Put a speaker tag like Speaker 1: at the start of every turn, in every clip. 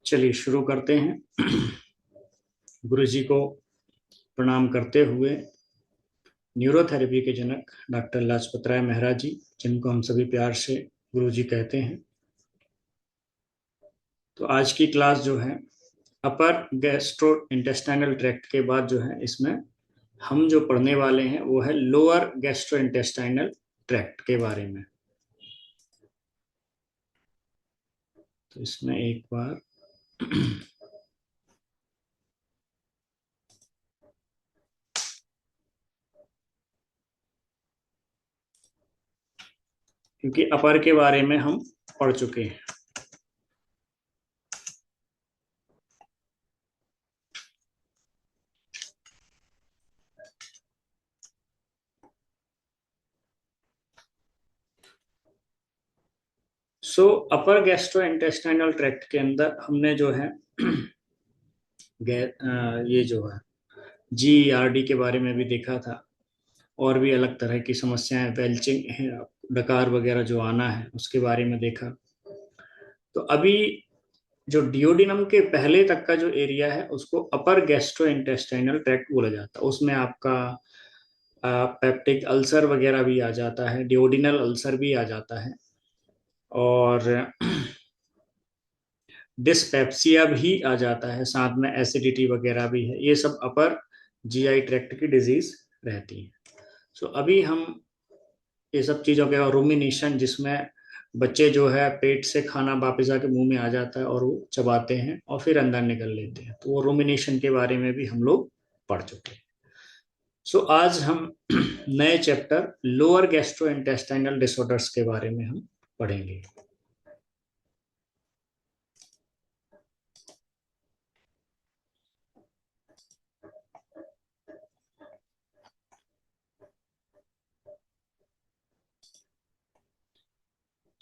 Speaker 1: चलिए शुरू करते हैं। गुरु जी को प्रणाम करते हुए न्यूरोथेरेपी के जनक डॉक्टर लाजपत राय मेहरा जी, जिनको हम सभी प्यार से गुरु जी कहते हैं। तो आज की क्लास जो है अपर गैस्ट्रो इंटेस्टाइनल ट्रैक्ट के बाद जो है इसमें हम जो पढ़ने वाले हैं वो है लोअर गैस्ट्रो इंटेस्टाइनल ट्रैक्ट के बारे में। तो इसमें एक बार क्योंकि अपर के बारे में हम पढ़ चुके हैं। सो अपर गैस्ट्रो इंटेस्टाइनल ट्रैक्ट के अंदर हमने जो है ये जो है GERD के बारे में भी देखा था, और भी अलग तरह की समस्याएं, बेल्चिंग है, डकार वगैरह जो आना है उसके बारे में देखा। तो अभी जो डिओडिनम के पहले तक का जो एरिया है उसको अपर गैस्ट्रो इंटेस्टाइनल ट्रैक्ट बोला जाता है। उसमें आपका पेप्टिक अल्सर वगैरह भी आ जाता है, डिओडिनल अल्सर भी आ जाता है, और डिस्पेप्सिया भी आ जाता है, साथ में एसिडिटी वगैरह भी है। ये सब अपर GI ट्रैक्ट की डिजीज रहती है। सो अभी हम ये सब चीज़ों के, और रूमिनेशन, जिसमें बच्चे जो है पेट से खाना वापस आके मुंह में आ जाता है और वो चबाते हैं और फिर अंदर निकल लेते हैं, तो वो रूमिनेशन के बारे में भी हम लोग पढ़ चुके हैं। सो आज हम नए chapter lower gastro intestinal disorders के बारे में हम पढ़ेंगे।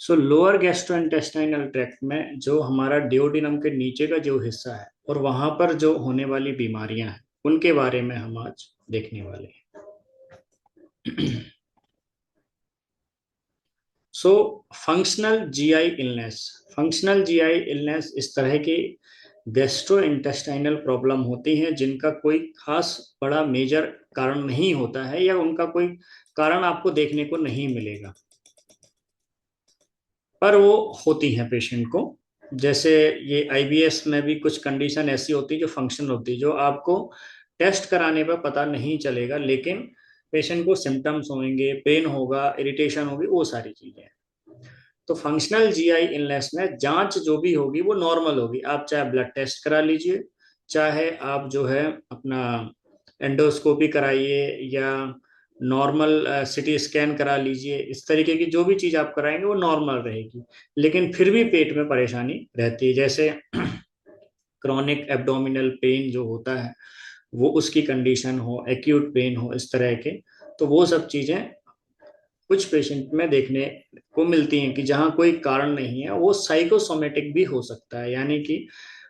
Speaker 1: सो लोअर गैस्ट्रोइंटेस्टाइनल ट्रैक्ट में जो हमारा डिओडिनम के नीचे का जो हिस्सा है और वहां पर जो होने वाली बीमारियां हैं उनके बारे में हम आज देखने वाले हैं। So functional GI illness, functional GI illness इस तरह की गैस्ट्रो इंटेस्टाइनल प्रॉब्लम होती हैं जिनका कोई खास बड़ा मेजर कारण नहीं होता है, या उनका कोई कारण आपको देखने को नहीं मिलेगा, पर वो होती हैं पेशेंट को। जैसे ये IBS में भी कुछ कंडीशन ऐसी होती है जो फंक्शनल होती है, जो आपको टेस्ट कराने पर पता नहीं चलेगा, लेकिन पेशेंट को सिम्टम्स होंगे, पेन होगा, इरिटेशन होगी, वो सारी चीजें। तो फंक्शनल GI इलनेस में जांच जो भी होगी वो नॉर्मल होगी। आप चाहे ब्लड टेस्ट करा लीजिए, चाहे आप जो है अपना एंडोस्कोपी कराइए, या नॉर्मल सिटी स्कैन करा लीजिए, इस तरीके की जो भी चीज आप कराएंगे वो नॉर्मल रहेगी। लेकिन फिर भी पेट में परेशानी रहती है, जैसे क्रॉनिक एब्डोमिनल पेन जो होता है वो उसकी कंडीशन हो, एक्यूट पेन हो, इस तरह के, तो वो सब चीजें कुछ पेशेंट में देखने को मिलती हैं कि जहाँ कोई कारण नहीं है। वो साइकोसोमेटिक भी हो सकता है, यानी कि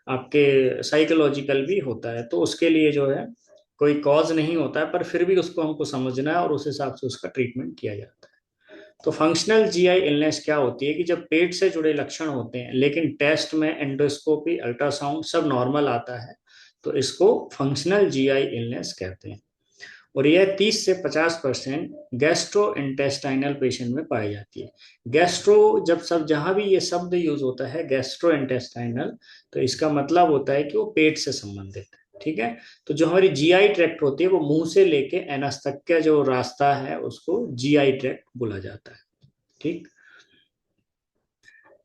Speaker 1: आपके साइकोलॉजिकल भी होता है, तो उसके लिए जो है कोई कॉज नहीं होता है, पर फिर भी उसको हमको समझना है और उस हिसाब से उसका ट्रीटमेंट किया जाता है। तो फंक्शनल GI इलनेस क्या होती है कि जब पेट से जुड़े लक्षण होते हैं लेकिन टेस्ट में एंडोस्कोपी, अल्ट्रासाउंड सब नॉर्मल आता है, तो इसको फंक्शनल GI इलनेस कहते हैं। और यह 30 से 50% गैस्ट्रो इंटेस्टाइनल पेशेंट में पाई जाती है। गैस्ट्रो, जब सब जहां भी ये शब्द यूज होता है गैस्ट्रो इंटेस्टाइनल, तो इसका मतलब होता है कि वो पेट से संबंधित है। ठीक है। तो जो हमारी GI ट्रैक्ट होती है वो मुंह से लेके एनस तक का जो रास्ता है उसको GI ट्रैक्ट बोला जाता है। ठीक।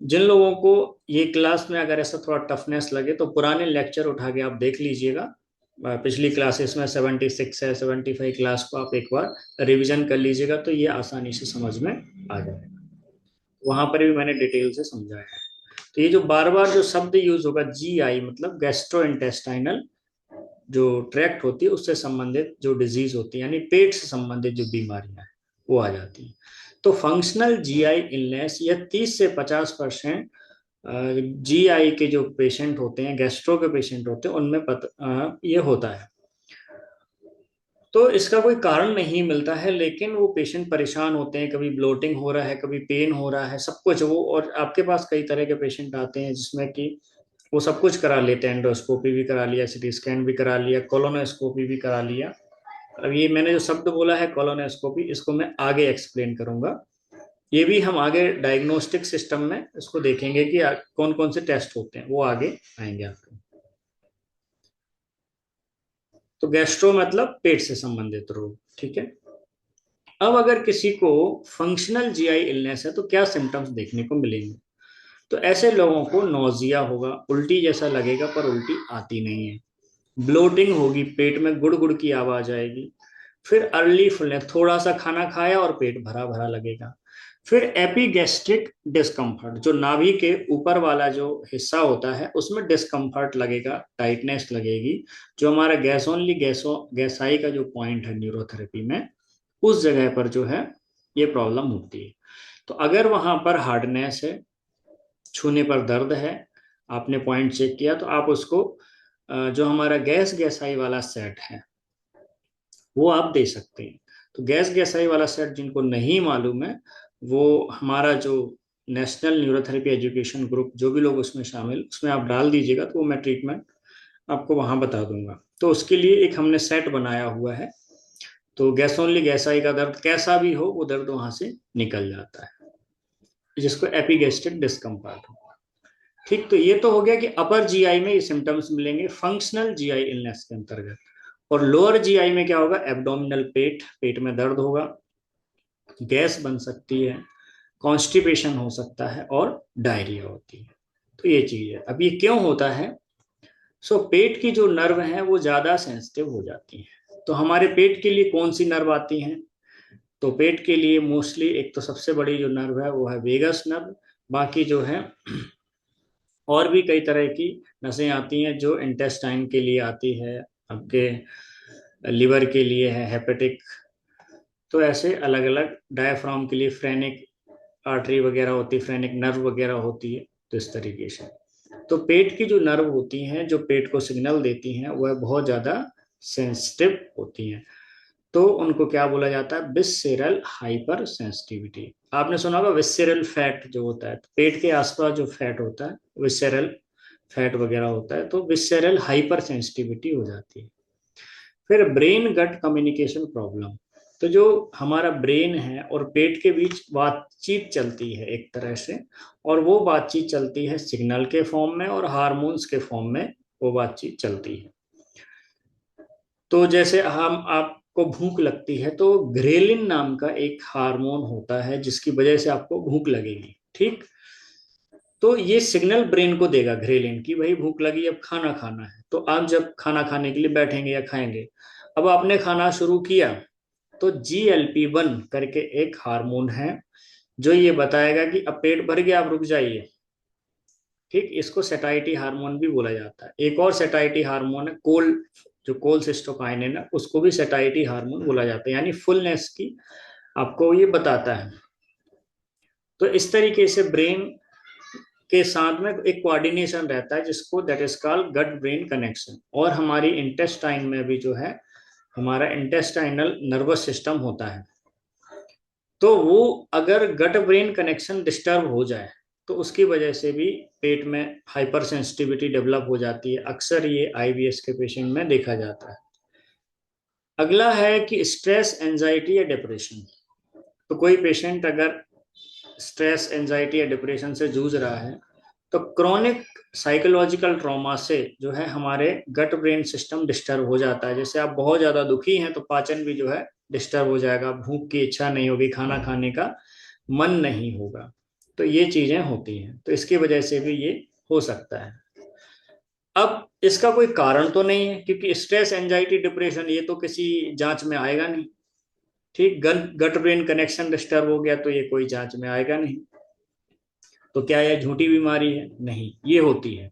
Speaker 1: जिन लोगों को ये क्लास में अगर ऐसा थोड़ा टफनेस लगे तो पुराने लेक्चर उठा के आप देख लीजिएगा। पिछली क्लासेस में 76 है, 75 क्लास को आप एक बार रिवीजन कर लीजिएगा, तो ये आसानी से समझ में आ जाएगा। वहां पर भी मैंने डिटेल से समझाया है। तो ये जो बार बार जो शब्द यूज होगा GI, मतलब गैस्ट्रो इंटेस्टाइनल जो ट्रैक्ट होती है उससे संबंधित जो डिजीज होती है, यानी पेट से संबंधित जो बीमारियां हैं वो आ जाती हैं। तो फंक्शनल GI इलनेस, यह 30 से 50% GI के जो पेशेंट होते हैं, गैस्ट्रो के पेशेंट होते हैं, उनमें ये होता है। तो इसका कोई कारण नहीं मिलता है, लेकिन वो पेशेंट परेशान होते हैं, कभी ब्लोटिंग हो रहा है, कभी पेन हो रहा है, सब कुछ वो। और आपके पास कई तरह के पेशेंट आते हैं जिसमें कि वो सब कुछ करा लेते हैं, एंडोस्कोपी भी करा लिया, सीटी स्कैन भी करा लिया, कोलोनोस्कोपी भी करा लिया। अब ये मैंने जो शब्द बोला है कोलोनोस्कोपी, इसको मैं आगे एक्सप्लेन करूंगा। ये भी हम आगे डायग्नोस्टिक सिस्टम में इसको देखेंगे कि कौन कौन से टेस्ट होते हैं, वो आगे आएंगे आपको। तो गैस्ट्रो मतलब पेट से संबंधित रोग, ठीक है। अब अगर किसी को फंक्शनल जीआई इलनेस है तो क्या सिम्टम्स देखने को मिलेंगे? तो ऐसे लोगों को नोजिया होगा, उल्टी जैसा लगेगा पर उल्टी आती नहीं है। ब्लोटिंग होगी, पेट में गुड़ गुड़ की आवाज आएगी। फिर अर्ली फुलनेस, थोड़ा सा खाना खाया और पेट भरा भरा लगेगा। फिर एपीगैस्ट्रिक डिस्कम्फर्ट, जो नाभि के ऊपर वाला जो हिस्सा होता है उसमें डिस्कम्फर्ट लगेगा, टाइटनेस लगेगी। जो हमारा गैस ओनली गैसाई का जो पॉइंट है न्यूरोथेरेपी में, उस जगह पर जो है ये प्रॉब्लम होती है। तो अगर वहां पर हार्डनेस है, छूने पर दर्द है, आपने पॉइंट चेक किया, तो आप उसको जो हमारा गैसाई वाला सेट है वो आप दे सकते हैं। तो गैसाई वाला सेट जिनको नहीं मालूम है, वो हमारा जो नेशनल न्यूरोथेरेपी एजुकेशन ग्रुप, जो भी लोग उसमें शामिल, उसमें आप डाल दीजिएगा तो वो मैं ट्रीटमेंट आपको वहां बता दूंगा। तो उसके लिए एक हमने सेट बनाया हुआ है। तो गैस ओनली गैसाई का दर्द कैसा भी हो, वो दर्द वहां से निकल जाता है, जिसको एपिगेस्ट्रिक डिस्कम्फर्ट हो। ठीक, तो ये तो हो गया कि अपर जीआई में ये सिम्टम्स मिलेंगे फंक्शनल जीआई इलनेस के अंतर्गत। और लोअर जीआई में क्या होगा? एब्डोमिनल पेट, पेट में दर्द होगा, गैस बन सकती है, कॉन्स्टिपेशन हो सकता है और डायरिया होती है। तो ये चीज है। अब ये क्यों होता है? पेट की जो नर्व है वो ज्यादा सेंसिटिव हो जाती है। तो हमारे पेट के लिए कौन सी नर्व आती है? तो पेट के लिए मोस्टली एक तो सबसे बड़ी जो नर्व है वो है वेगस नर्व। बाकी जो है और भी कई तरह की नसें आती हैं, जो इंटेस्टाइन के लिए आती है, आपके लिवर के लिए है हेपेटिक। तो ऐसे अलग अलग, डायफ्राम के लिए फ्रेनिक आर्टरी वगैरह होती है, फ्रेनिक नर्व वगैरह होती है। तो इस तरीके से तो पेट की जो नर्व होती हैं, जो पेट को सिग्नल देती हैं, वह बहुत ज्यादा सेंसिटिव होती हैं। तो उनको क्या बोला जाता है? विस्सेरल हाइपर सेंसिटिविटी। आपने सुना होगा विस्सेरल फैट जो होता है, तो पेट के आसपास जो फैट होता है विस्सेरल फैट वगैरह होता है, तो विस्सेरल हाइपर सेंसिटिविटी हो जाती है। फिर ब्रेन गट कम्युनिकेशन प्रॉब्लम। तो जो हमारा ब्रेन है और पेट के बीच बातचीत चलती है एक तरह से, और वो बातचीत चलती है सिग्नल के फॉर्म में और हार्मोन्स के फॉर्म में, वो बातचीत चलती है। तो जैसे हम आपको भूख लगती है तो ग्रेलिन नाम का एक हार्मोन होता है जिसकी वजह से आपको भूख लगेगी, ठीक। तो ये सिग्नल ब्रेन को देगा ग्रेलिन की, भाई भूख लगी, अब खाना खाना है। तो आप जब खाना खाने के लिए बैठेंगे या खाएंगे, अब आपने खाना शुरू किया, तो GLP-1 करके एक हार्मोन है जो ये बताएगा कि अब पेट भर गया, आप रुक जाइए। ठीक, इसको सेटाइटी हार्मोन भी बोला जाता है। एक और सेटाइटी हार्मोन है कोल, जो कोलसिस्टोकाइनिन है, उसको भी सेटाइटी हार्मोन बोला जाता है, यानी फुलनेस की आपको ये बताता है। तो इस तरीके से ब्रेन के साथ में एक कोऑर्डिनेशन रहता है, जिसको that is called gut brain connection. और हमारी इंटेस्टाइन में भी जो है हमारा इंटेस्टाइनल नर्वस सिस्टम होता है। तो वो अगर गट ब्रेन कनेक्शन डिस्टर्ब हो जाए तो उसकी वजह से भी पेट में हाइपर सेंसिटिविटी डेवलप हो जाती है। अक्सर ये IBS के पेशेंट में देखा जाता है। अगला है कि स्ट्रेस, एंजाइटी या डिप्रेशन। तो कोई पेशेंट अगर स्ट्रेस, एंजाइटी या डिप्रेशन से जूझ रहा है, तो क्रॉनिक साइकोलॉजिकल ट्रॉमा से जो है हमारे गट ब्रेन सिस्टम डिस्टर्ब हो जाता है। जैसे आप बहुत ज्यादा दुखी हैं तो पाचन भी जो है डिस्टर्ब हो जाएगा, भूख की इच्छा नहीं होगी, खाना खाने का मन नहीं होगा। तो ये चीजें होती हैं, तो इसकी वजह से भी ये हो सकता है। अब इसका कोई कारण तो नहीं है, क्योंकि स्ट्रेस, एंजाइटी, डिप्रेशन ये तो किसी जांच में आएगा नहीं। ठीक, गट ब्रेन कनेक्शन डिस्टर्ब हो गया तो ये कोई जांच में आएगा नहीं। तो क्या यह झूठी बीमारी है? नहीं, ये होती है।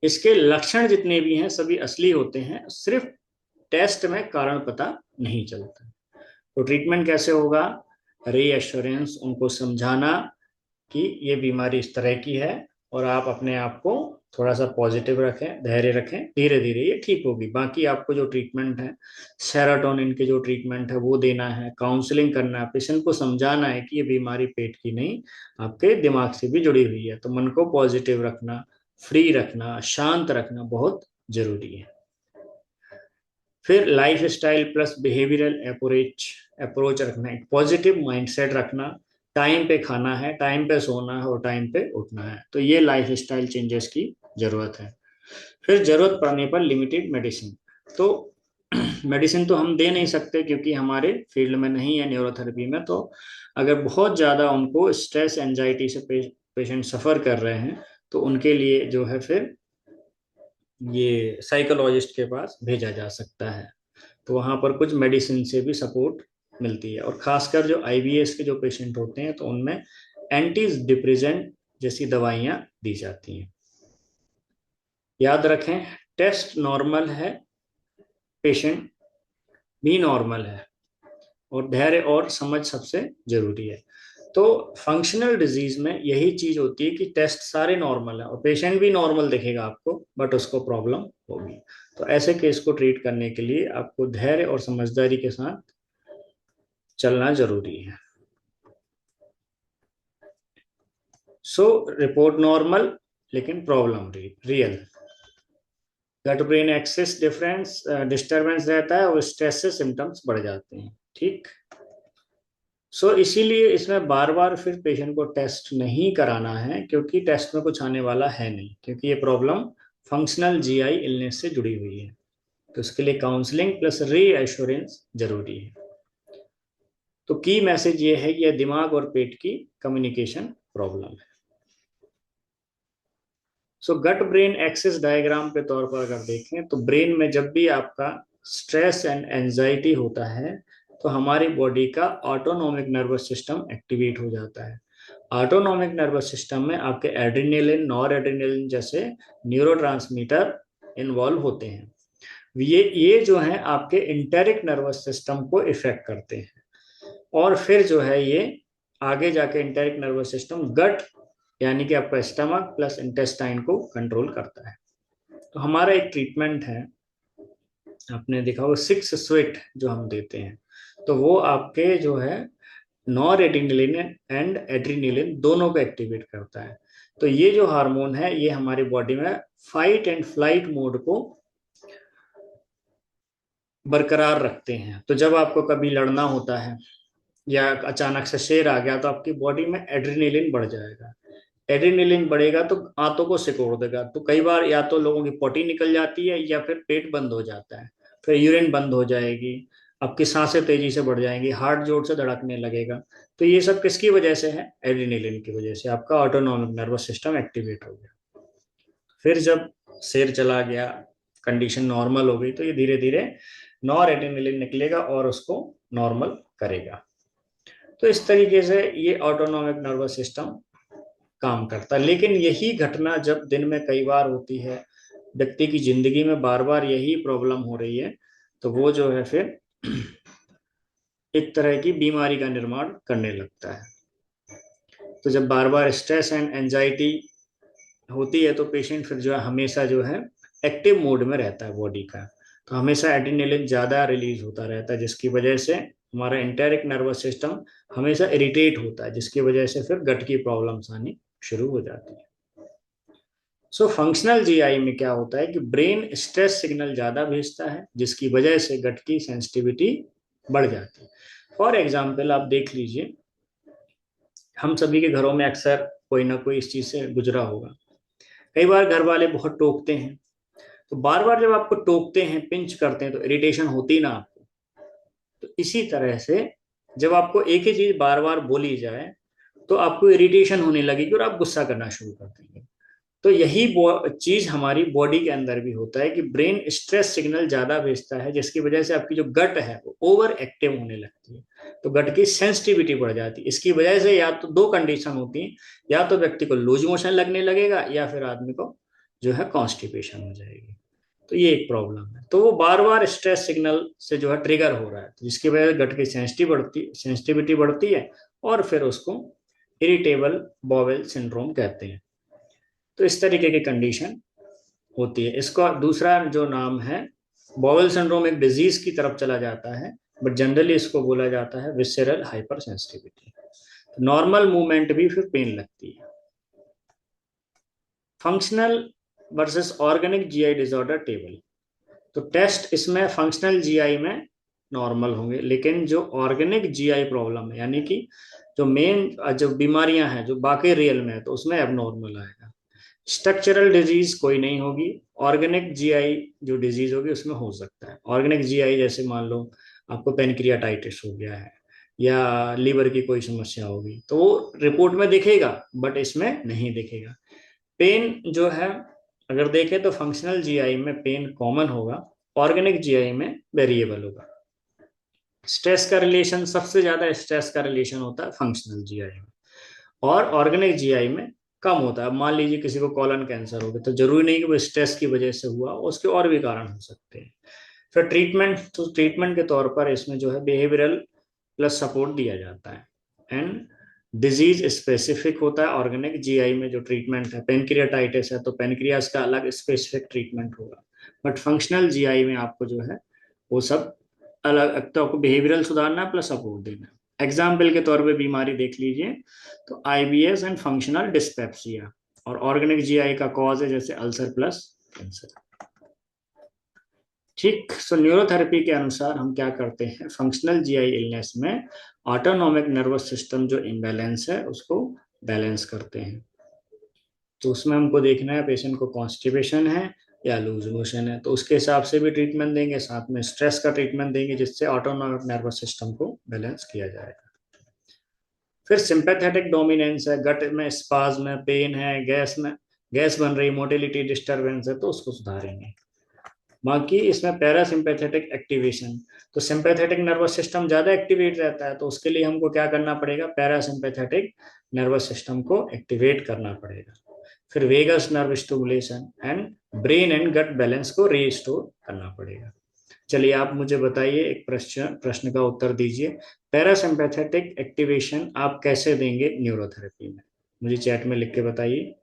Speaker 1: इसके लक्षण जितने भी हैं सभी असली होते हैं, सिर्फ टेस्ट में कारण पता नहीं चलता। तो ट्रीटमेंट कैसे होगा? रीएश्योरेंस, उनको समझाना कि ये बीमारी इस तरह की है, और आप अपने आप को थोड़ा सा पॉजिटिव रखें, धैर्य रखें, धीरे धीरे ये ठीक होगी। बाकी आपको जो ट्रीटमेंट है, सेरोटोनिन के जो ट्रीटमेंट है वो देना है, काउंसलिंग करना है, पेशेंट को समझाना है कि ये बीमारी पेट की नहीं, आपके दिमाग से भी जुड़ी हुई है। तो मन को पॉजिटिव रखना, फ्री रखना, शांत रखना बहुत जरूरी है। फिर life style plus behavioural approach रखना, एक पॉजिटिव माइंडसेट रखना, टाइम पे खाना है, टाइम पे सोना है और टाइम पे उठना है, तो ये लाइफ स्टाइल चेंजेस की जरूरत है। फिर जरूरत पड़ने पर लिमिटेड मेडिसिन, तो मेडिसिन तो हम दे नहीं सकते क्योंकि हमारे फील्ड में नहीं है न्यूरोथेरेपी में, तो अगर बहुत ज़्यादा उनको स्ट्रेस एंजाइटी से पेशेंट सफ़र कर रहे हैं तो उनके लिए जो है फिर ये साइकोलॉजिस्ट के पास भेजा जा सकता है, तो वहाँ पर कुछ मेडिसिन से भी सपोर्ट मिलती है। और खासकर जो आईबीएस के जो पेशेंट होते हैं तो उनमें एंटी डिप्रेसेंट जैसी दवाइयाँ दी जाती हैं। याद रखें, टेस्ट नॉर्मल है, पेशेंट भी नॉर्मल है, और धैर्य और समझ सबसे जरूरी है। तो फंक्शनल डिजीज में यही चीज होती है कि टेस्ट सारे नॉर्मल है और पेशेंट भी नॉर्मल दिखेगा आपको, बट उसको प्रॉब्लम होगी। तो ऐसे केस को ट्रीट करने के लिए आपको धैर्य और समझदारी के साथ चलना जरूरी है। सो रिपोर्ट नॉर्मल लेकिन problem real, gut brain access difference disturbance रहता है और स्ट्रेस से सिम्टम्स बढ़ जाते हैं। ठीक, इसीलिए इसमें बार बार फिर पेशेंट को टेस्ट नहीं कराना है, क्योंकि टेस्ट में कुछ आने वाला है नहीं, क्योंकि ये प्रॉब्लम फंक्शनल जीआई इलनेस से जुड़ी हुई है। तो इसके लिए काउंसलिंग प्लस रीएश्योरेंस जरूरी है। तो की मैसेज ये है कि यह दिमाग और पेट की कम्युनिकेशन प्रॉब्लम है। गट ब्रेन एक्सिस डायग्राम के तौर पर अगर देखें तो ब्रेन में जब भी आपका स्ट्रेस एंड एंजाइटी होता है तो हमारी बॉडी का ऑटोनॉमिक नर्वस सिस्टम एक्टिवेट हो जाता है। ऑटोनॉमिक नर्वस सिस्टम में आपके एड्रेनलिन, नॉर एड्रेनलिन जैसे न्यूरोट्रांसमीटर इन्वॉल्व होते हैं। ये जो है आपके इंटेरिक नर्वस सिस्टम को इफेक्ट करते हैं, और फिर जो है ये आगे जाके इंटेरिक नर्वस सिस्टम गट यानी कि आपका स्टमक प्लस इंटेस्टाइन को कंट्रोल करता है। तो हमारा एक ट्रीटमेंट है, आपने देखा होगा 6 स्वीट जो हम देते हैं, तो वो आपके जो है नॉर एड्रेनलिन एंड एड्रेनलिन दोनों को एक्टिवेट करता है। तो ये जो हार्मोन है ये हमारी बॉडी में फाइट एंड फ्लाइट मोड को बरकरार रखते हैं। तो जब आपको कभी लड़ना होता है या अचानक से शेर आ गया तो आपकी बॉडी में एड्रेनलिन बढ़ जाएगा। एड्रेनलिन बढ़ेगा तो आंतों को सिकोड़ देगा, तो कई बार या तो लोगों की पोटी निकल जाती है या फिर पेट बंद हो जाता है, फिर यूरिन बंद हो जाएगी, आपकी सांसें तेजी से बढ़ जाएंगी, हार्ट जोर से धड़कने लगेगा। तो ये सब किसकी वजह से है? एड्रेनलिन की वजह से। आपका ऑटोनॉमिक नर्वस सिस्टम एक्टिवेट हो गया। फिर जब शेर चला गया, कंडीशन नॉर्मल हो गई, तो ये धीरे धीरे नॉर एड्रेनलिन निकलेगा और उसको नॉर्मल करेगा। तो इस तरीके से ये ऑटोनॉमिक नर्वस सिस्टम काम करता है। लेकिन यही घटना जब दिन में कई बार होती है, व्यक्ति की जिंदगी में बार बार यही प्रॉब्लम हो रही है, तो वो जो है फिर एक तरह की बीमारी का निर्माण करने लगता है। तो जब बार बार स्ट्रेस एंड एंजाइटी होती है तो पेशेंट फिर जो है हमेशा जो है एक्टिव मोड में रहता है बॉडी का, तो हमेशा एड्रेनलिन ज्यादा रिलीज होता रहता है, जिसकी वजह से हमारा इंटेरिक नर्वस सिस्टम हमेशा इरिटेट होता है, जिसकी वजह से फिर गट की प्रॉब्लम्स आनी शुरू हो जाती है। फंक्शनल जीआई में क्या होता है कि ब्रेन स्ट्रेस सिग्नल ज्यादा भेजता है, जिसकी वजह से गट की सेंसिटिविटी बढ़ जाती है। फॉर एग्जाम्पल आप देख लीजिए, हम सभी के घरों में अक्सर कोई ना कोई इस चीज से गुजरा होगा। कई बार घर वाले बहुत टोकते हैं, तो बार बार जब आपको टोकते हैं, पिंच करते हैं, तो इरिटेशन होती ना आपको। तो इसी तरह से जब आपको एक ही चीज बार बार बोली जाए तो आपको इरिटेशन होने लगेगी और आप गुस्सा करना शुरू कर देंगे। तो यही चीज हमारी बॉडी के अंदर भी होता है कि ब्रेन स्ट्रेस सिग्नल ज्यादा भेजता है, जिसकी वजह से आपकी जो गट है वो ओवर एक्टिव होने लगती है, तो गट की सेंसिटिविटी बढ़ जाती है। इसकी वजह से या तो दो कंडीशन होती है, या तो व्यक्ति को लूज मोशन लगने लगेगा या फिर आदमी को जो है कॉन्स्टिपेशन हो जाएगी। तो ये एक प्रॉब्लम है। तो वो बार बार स्ट्रेस सिग्नल से जो है ट्रिगर हो रहा है, तो जिसकी वजह से गट की सेंसिटिविटी बढ़ती है और फिर उसको इरिटेबल बॉवेल सिंड्रोम कहते हैं। तो इस तरीके की कंडीशन होती है। इसका दूसरा जो नाम है, बॉवेल सिंड्रोम एक डिजीज की तरफ चला जाता है, बट जनरली इसको बोला जाता है visceral hyper sensitivity. Normal movement भी फिर पेन लगती है। Functional versus organic GI disorder table. तो टेस्ट इसमें फंक्शनल जीआई में नॉर्मल होंगे, लेकिन जो ऑर्गेनिक जीआई प्रॉब्लम है यानी कि जो मेन जो बीमारियां हैं जो बाकी रियल में है तो उसमें एबनॉर्मल आएगा। स्ट्रक्चरल डिजीज कोई नहीं होगी। ऑर्गेनिक जीआई जो डिजीज होगी उसमें हो सकता है। ऑर्गेनिक जीआई जैसे मान लो आपको पेनक्रियाटाइटिस हो गया है या लीवर की कोई समस्या होगी तो वो रिपोर्ट में दिखेगा, बट इसमें नहीं दिखेगा। पेन जो है अगर देखें तो फंक्शनल जीआई में पेन कॉमन होगा, ऑर्गेनिक जीआई में वेरिएबल होगा। स्ट्रेस का रिलेशन, सबसे ज्यादा स्ट्रेस का रिलेशन होता है फंक्शनल जीआई में, और ऑर्गेनिक जीआई में कम होता है। मान लीजिए किसी को कॉलन कैंसर हो गया तो जरूरी नहीं कि वो स्ट्रेस की वजह से हुआ, उसके और भी कारण हो सकते हैं। फिर ट्रीटमेंट, तो ट्रीटमेंट के तौर पर इसमें जो है बिहेवियरल प्लस सपोर्ट दिया जाता है। एंड डिजीज स्पेसिफिक होता है। ऑर्गेनिक जीआई में जो ट्रीटमेंट है, पेनक्रियाटाइटिस है तो पेनक्रियास का अलग स्पेसिफिक ट्रीटमेंट होगा, बट फंक्शनल जीआई में आपको जो है वो सब अलग, तो आपको बिहेवियरल सुधारना है प्लस सपोर्ट देना है। एग्जाम्पल के तौर पे बीमारी देख लीजिए तो आईबीएस एंड फंक्शनल डिस्पेप्सिया, और ऑर्गेनिक जीआई का कॉज है जैसे अल्सर प्लस कैंसर। ठीक। सो न्यूरोथेरेपी के अनुसार हम क्या करते हैं, फंक्शनल जीआई इलनेस में ऑटोनॉमिक नर्वस सिस्टम जो इम्बैलेंस है उसको बैलेंस करते हैं। तो उसमें हमको देखना है पेशेंट को कॉन्स्टिपेशन है या लूज मोशन है, तो उसके हिसाब से भी ट्रीटमेंट देंगे, साथ में स्ट्रेस का ट्रीटमेंट देंगे जिससे ऑटोनॉमिक नर्वस सिस्टम को बैलेंस किया जाएगा। फिर सिंपैथेटिक डोमिनेंस है, गट में स्पाज्म है, पेन है, गैस बन रही, मोटिलिटी डिस्टर्बेंस है तो उसको सुधारेंगे। बाकी इसमें पैरासिम्पैथेटिक एक्टिवेशन, तो सिंपैथेटिक नर्वस सिस्टम ज्यादा एक्टिवेट रहता है तो उसके लिए हमको क्या करना पड़ेगा, पैरासिम्पैथेटिक नर्वस सिस्टम को एक्टिवेट करना पड़ेगा। फिर vagus nerve stimulation and brain and gut balance को रीस्टोर करना पड़ेगा। चलिए आप मुझे बताइए, एक प्रश्न प्रश्न का उत्तर दीजिए। पैरासिम्पैथेटिक एक्टिवेशन आप कैसे देंगे न्यूरोथेरेपी में, मुझे चैट में लिख के बताइए।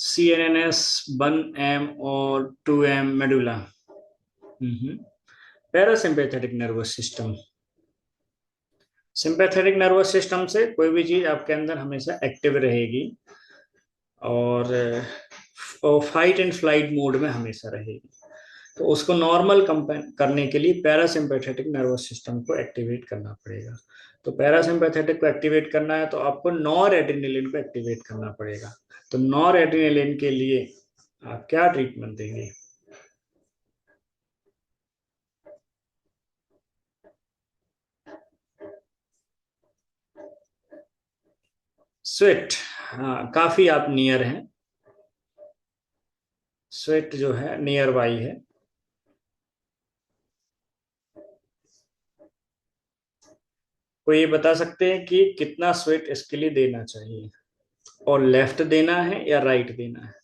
Speaker 1: CNS 1M और 2M medulla. Parasympathetic nervous system, sympathetic nervous system से कोई भी चीज आपके अंदर हमेशा एक्टिव रहेगी और फाइट एंड फ्लाइट मोड में हमेशा रहेगी। तो उसको नॉर्मल करने के लिए पैरासिम्पैथेटिक नर्वस सिस्टम को एक्टिवेट करना पड़ेगा। तो पैरासिम्पैथेटिक को एक्टिवेट करना है तो आपको नॉर एड्रेनालिन को एक्टिवेट करना पड़ेगा। तो नॉर एड्रेनालिन के लिए आप क्या ट्रीटमेंट देंगे? स्वेट, हाँ काफी आप नियर हैं। स्वेट जो है नियर बाई है। को ये बता सकते हैं कि कितना स्वेट इसके लिए देना चाहिए, और लेफ्ट देना है या राइट देना है?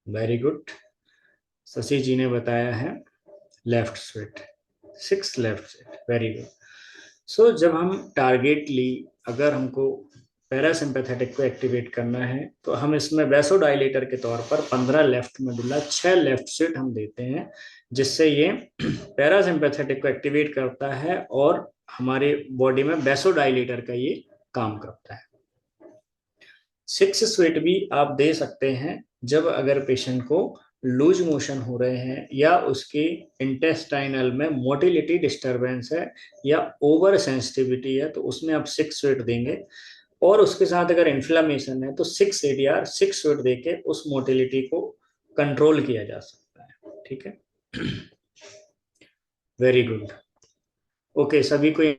Speaker 1: Very good. शशि जी ने बताया है left sweat, 6 left sweat, very good. So जब हम टारगेटली अगर हमको पैरासिम्पैथेटिक को एक्टिवेट करना है तो हम इसमें वैसोडाइलेटर के तौर पर 15 लेफ्ट मेडुला, 6 लेफ्ट स्वेट हम देते हैं, जिससे ये पैरासिम्पैथेटिक को एक्टिवेट करता है और हमारे बॉडी में वैसोडाइलेटर का ये काम करता है। 6 स्वेट भी आप दे सकते हैं जब अगर पेशेंट को लूज मोशन हो रहे हैं, या उसकी इंटेस्टाइनल में मोटिलिटी डिस्टरबेंस है, या ओवर सेंसिटिविटी है, तो उसमें आप 6 वीट देंगे। और उसके साथ अगर इन्फ्लामेशन है तो 6 ADR 6 वीट देके उस मोटिलिटी को कंट्रोल किया जा सकता है। ठीक है, वेरी गुड। ओके, सभी को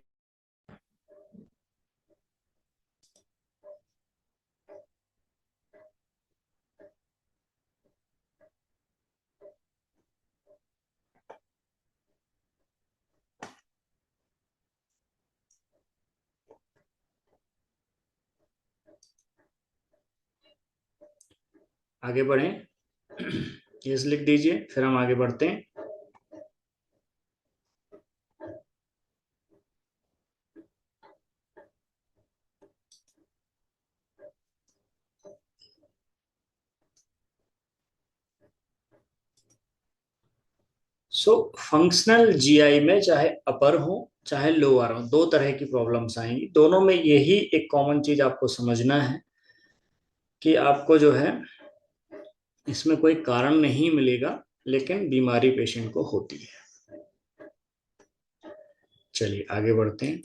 Speaker 1: आगे बढ़ें। यस लिख दीजिए, फिर हम आगे बढ़ते हैं। सो फंक्शनल जीआई में चाहे अपर हो चाहे लोअर हो, दो तरह की प्रॉब्लम्स आएंगी। दोनों में यही एक कॉमन चीज आपको समझना है कि आपको जो है इसमें कोई कारण नहीं मिलेगा, लेकिन बीमारी पेशेंट को होती है। चलिए आगे बढ़ते हैं।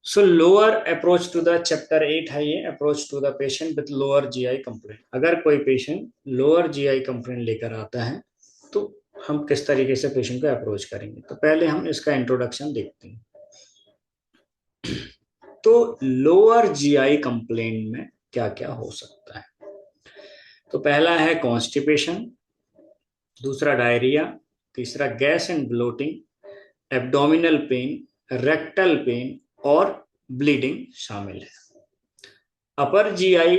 Speaker 1: So lower approach to the chapter 8 है ये, approach to the patient with lower GI complaint. अगर कोई पेशेंट लोअर जीआई कंप्लेंट लेकर आता है तो हम किस तरीके से पेशेंट को अप्रोच करेंगे, तो पहले हम इसका इंट्रोडक्शन देखते हैं। तो लोअर जीआई कंप्लेंट में क्या क्या हो सकता है? तो पहला है कॉन्स्टिपेशन, दूसरा डायरिया, तीसरा gas and bloating, abdominal pain, rectal pain और ब्लीडिंग शामिल है। अपर जीआई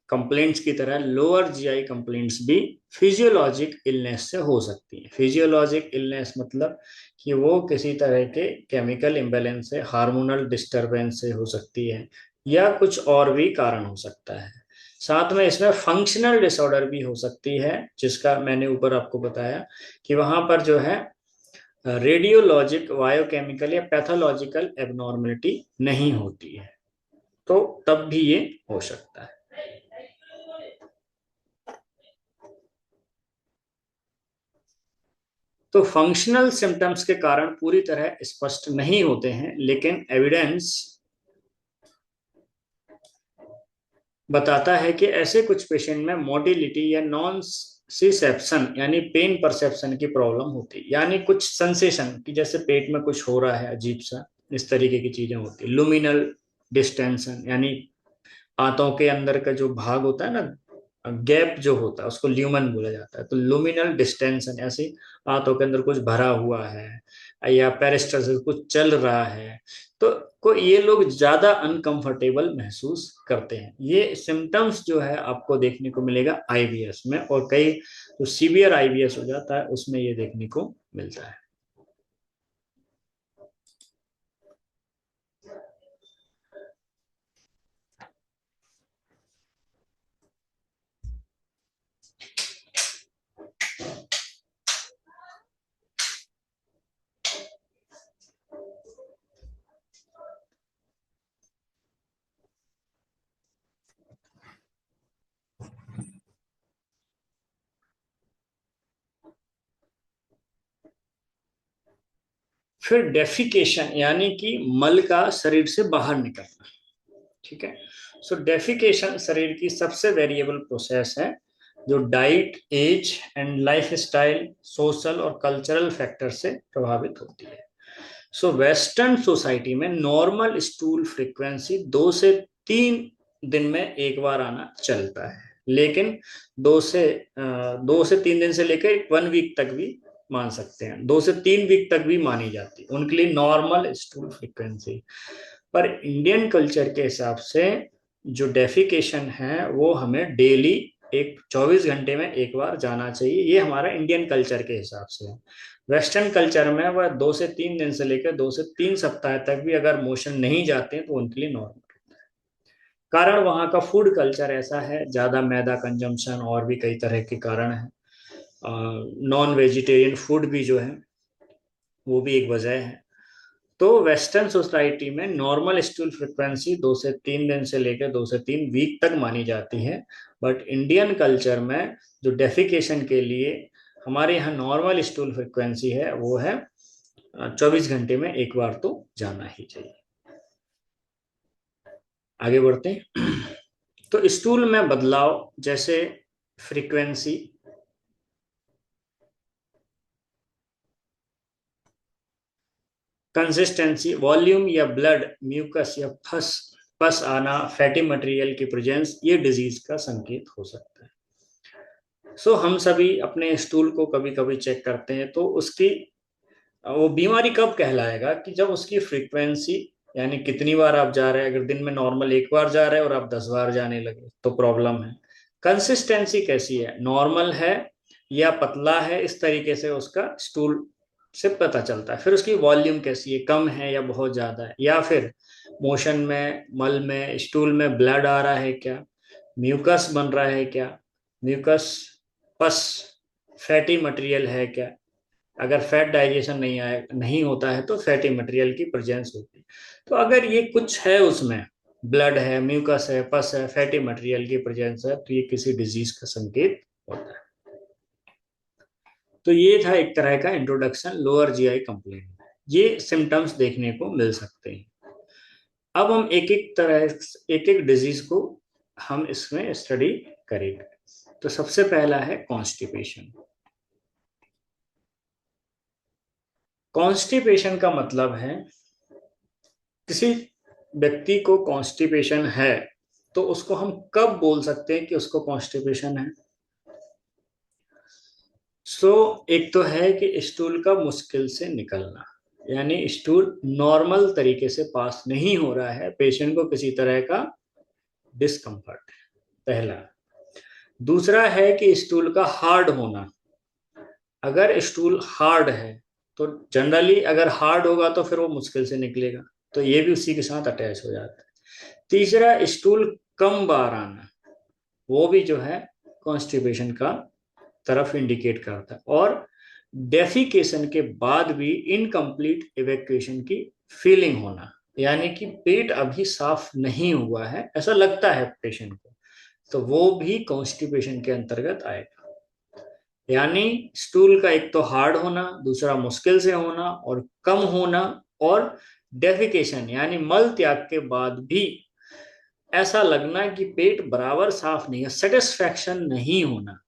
Speaker 1: कंप्लेंट्स की तरह लोअर जीआई कंप्लेंट्स भी फिजियोलॉजिक इलनेस से हो सकती है। फिजियोलॉजिक इलनेस मतलब कि वो किसी तरह के केमिकल इम्बैलेंस से, हार्मोनल डिस्टरबेंस से हो सकती है, या कुछ और भी कारण हो सकता है। साथ में इसमें फंक्शनल डिसऑर्डर भी हो सकती है, जिसका मैंने ऊपर आपको बताया कि वहां पर जो है रेडियोलॉजिक, बायोकेमिकल या पैथोलॉजिकल एबनॉर्मलिटी नहीं होती है, तो तब भी ये हो सकता है। तो फंक्शनल सिम्टम्स के कारण पूरी तरह स्पष्ट नहीं होते हैं, लेकिन एविडेंस बताता है कि ऐसे कुछ पेशेंट में मोटिलिटी या नॉन सिसेप्शन यानी पेन परसेप्शन की प्रॉब्लम होती है, यानी कुछ सेंसेशन कि जैसे पेट में कुछ हो रहा है अजीब सा, इस तरीके की चीजें होती है। लुमिनल डिस्टेंशन यानी आंतों के अंदर का जो भाग होता है ना, गैप जो होता है उसको ल्यूमन बोला जाता है। तो लुमिनल डिस्टेंशन ऐसे आंतों के अंदर कुछ भरा हुआ है, या पेरिस्टल्स कुछ चल रहा है, तो को ये लोग ज्यादा अनकंफर्टेबल महसूस करते हैं। ये सिम्टम्स जो है आपको देखने को मिलेगा आईबीएस में, और कई जो सीवियर आईबीएस हो जाता है उसमें ये देखने को मिलता है। फिर डेफिकेशन यानी कि मल का शरीर से बाहर निकलना। ठीक है, सो डेफिकेशन शरीर की सबसे वेरिएबल प्रोसेस है, जो diet, age and lifestyle, social और कल्चरल फैक्टर से प्रभावित होती है। सो वेस्टर्न सोसाइटी में नॉर्मल स्टूल फ्रीक्वेंसी 2 से 3 दिन में एक बार आना चलता है, लेकिन 2 से 3 दिन से लेकर 1 वीक तक भी मान सकते हैं, 2 से 3 वीक तक भी मानी जाती है उनके लिए नॉर्मल स्टूल फ्रीक्वेंसी। पर इंडियन कल्चर के हिसाब से जो डेफिकेशन है वो हमें डेली एक 24 घंटे में एक बार जाना चाहिए, ये हमारा इंडियन कल्चर के हिसाब से है। वेस्टर्न कल्चर में वह 2 से 3 दिन से लेकर 2 से 3 सप्ताह तक भी अगर मोशन नहीं जाते हैं तो उनके लिए नॉर्मल। कारण वहाँ का फूड कल्चर ऐसा है, ज्यादा मैदा कंजम्पशन और भी कई तरह के कारण है। नॉन वेजिटेरियन फूड भी जो है वो भी एक वजह है। तो वेस्टर्न सोसाइटी में नॉर्मल स्टूल फ्रिक्वेंसी 2 से 3 दिन से लेकर 2 से 3 वीक तक मानी जाती है, बट इंडियन कल्चर में जो डेफिकेशन के लिए हमारे यहाँ नॉर्मल स्टूल फ्रिक्वेंसी है वो है 24 घंटे में एक बार तो जाना ही चाहिए। आगे बढ़ते हैं। तो स्टूल में बदलाव जैसे फ्रीक्वेंसी, कंसिस्टेंसी, वॉल्यूम या ब्लड, म्यूकस या फस पस आना, फैटी मटेरियल की प्रेजेंस, ये डिजीज का संकेत हो सकता है। हम सभी अपने स्टूल को कभी कभी चेक करते हैं, तो उसकी वो बीमारी कब कहलाएगा कि जब उसकी फ्रीक्वेंसी, यानी कितनी बार आप जा रहे हैं, अगर दिन में नॉर्मल एक बार जा रहे हैं और आप 10 बार जाने लगे तो प्रॉब्लम है। कंसिस्टेंसी कैसी है, नॉर्मल है या पतला है, इस तरीके से उसका स्टूल से पता चलता है। फिर उसकी वॉल्यूम कैसी है, कम है या बहुत ज्यादा है, या फिर मोशन में, मल में, स्टूल में ब्लड आ रहा है क्या, म्यूकस बन रहा है क्या, म्यूकस पस फैटी मटेरियल है क्या। अगर फैट डाइजेशन नहीं होता है तो फैटी मटेरियल की प्रेजेंस होती है। तो अगर ये कुछ है, उसमें ब्लड है, म्यूकस है, पस है, फैटी मटेरियल की प्रेजेंस है, तो ये किसी डिजीज का संकेत होता है। तो ये था एक तरह का इंट्रोडक्शन लोअर जीआई कंप्लेंट में। ये सिम्टम्स देखने को मिल सकते हैं। अब हम एक एक डिजीज को हम इसमें स्टडी करेंगे। तो सबसे पहला है कॉन्स्टिपेशन। कॉन्स्टिपेशन का मतलब है, किसी व्यक्ति को कॉन्स्टिपेशन है तो उसको हम कब बोल सकते हैं कि उसको कॉन्स्टिपेशन है। एक तो है कि स्टूल का मुश्किल से निकलना, यानी स्टूल नॉर्मल तरीके से पास नहीं हो रहा है, पेशेंट को किसी तरह का डिस्कम्फर्ट है, पहला। दूसरा है कि स्टूल का हार्ड होना। अगर स्टूल हार्ड है तो जनरली अगर हार्ड होगा तो फिर वो मुश्किल से निकलेगा, तो ये भी उसी के साथ अटैच हो जाता है। तीसरा, स्टूल कम बार आना, वो भी जो है कॉन्स्टिपेशन का तरफ इंडिकेट करता है। और डेफिकेशन के बाद भी इनकम्प्लीट इवैक्यूएशन की फीलिंग होना, यानी कि पेट अभी साफ नहीं हुआ है ऐसा लगता है पेशेंट को, तो वो भी कॉन्स्टिपेशन के अंतर्गत आएगा। यानी स्टूल का एक तो हार्ड होना, दूसरा मुश्किल से होना और कम होना, और डेफिकेशन यानी मल त्याग के बाद भी ऐसा लगना कि पेट बराबर साफ नहीं है, सेटिस्फैक्शन नहीं होना,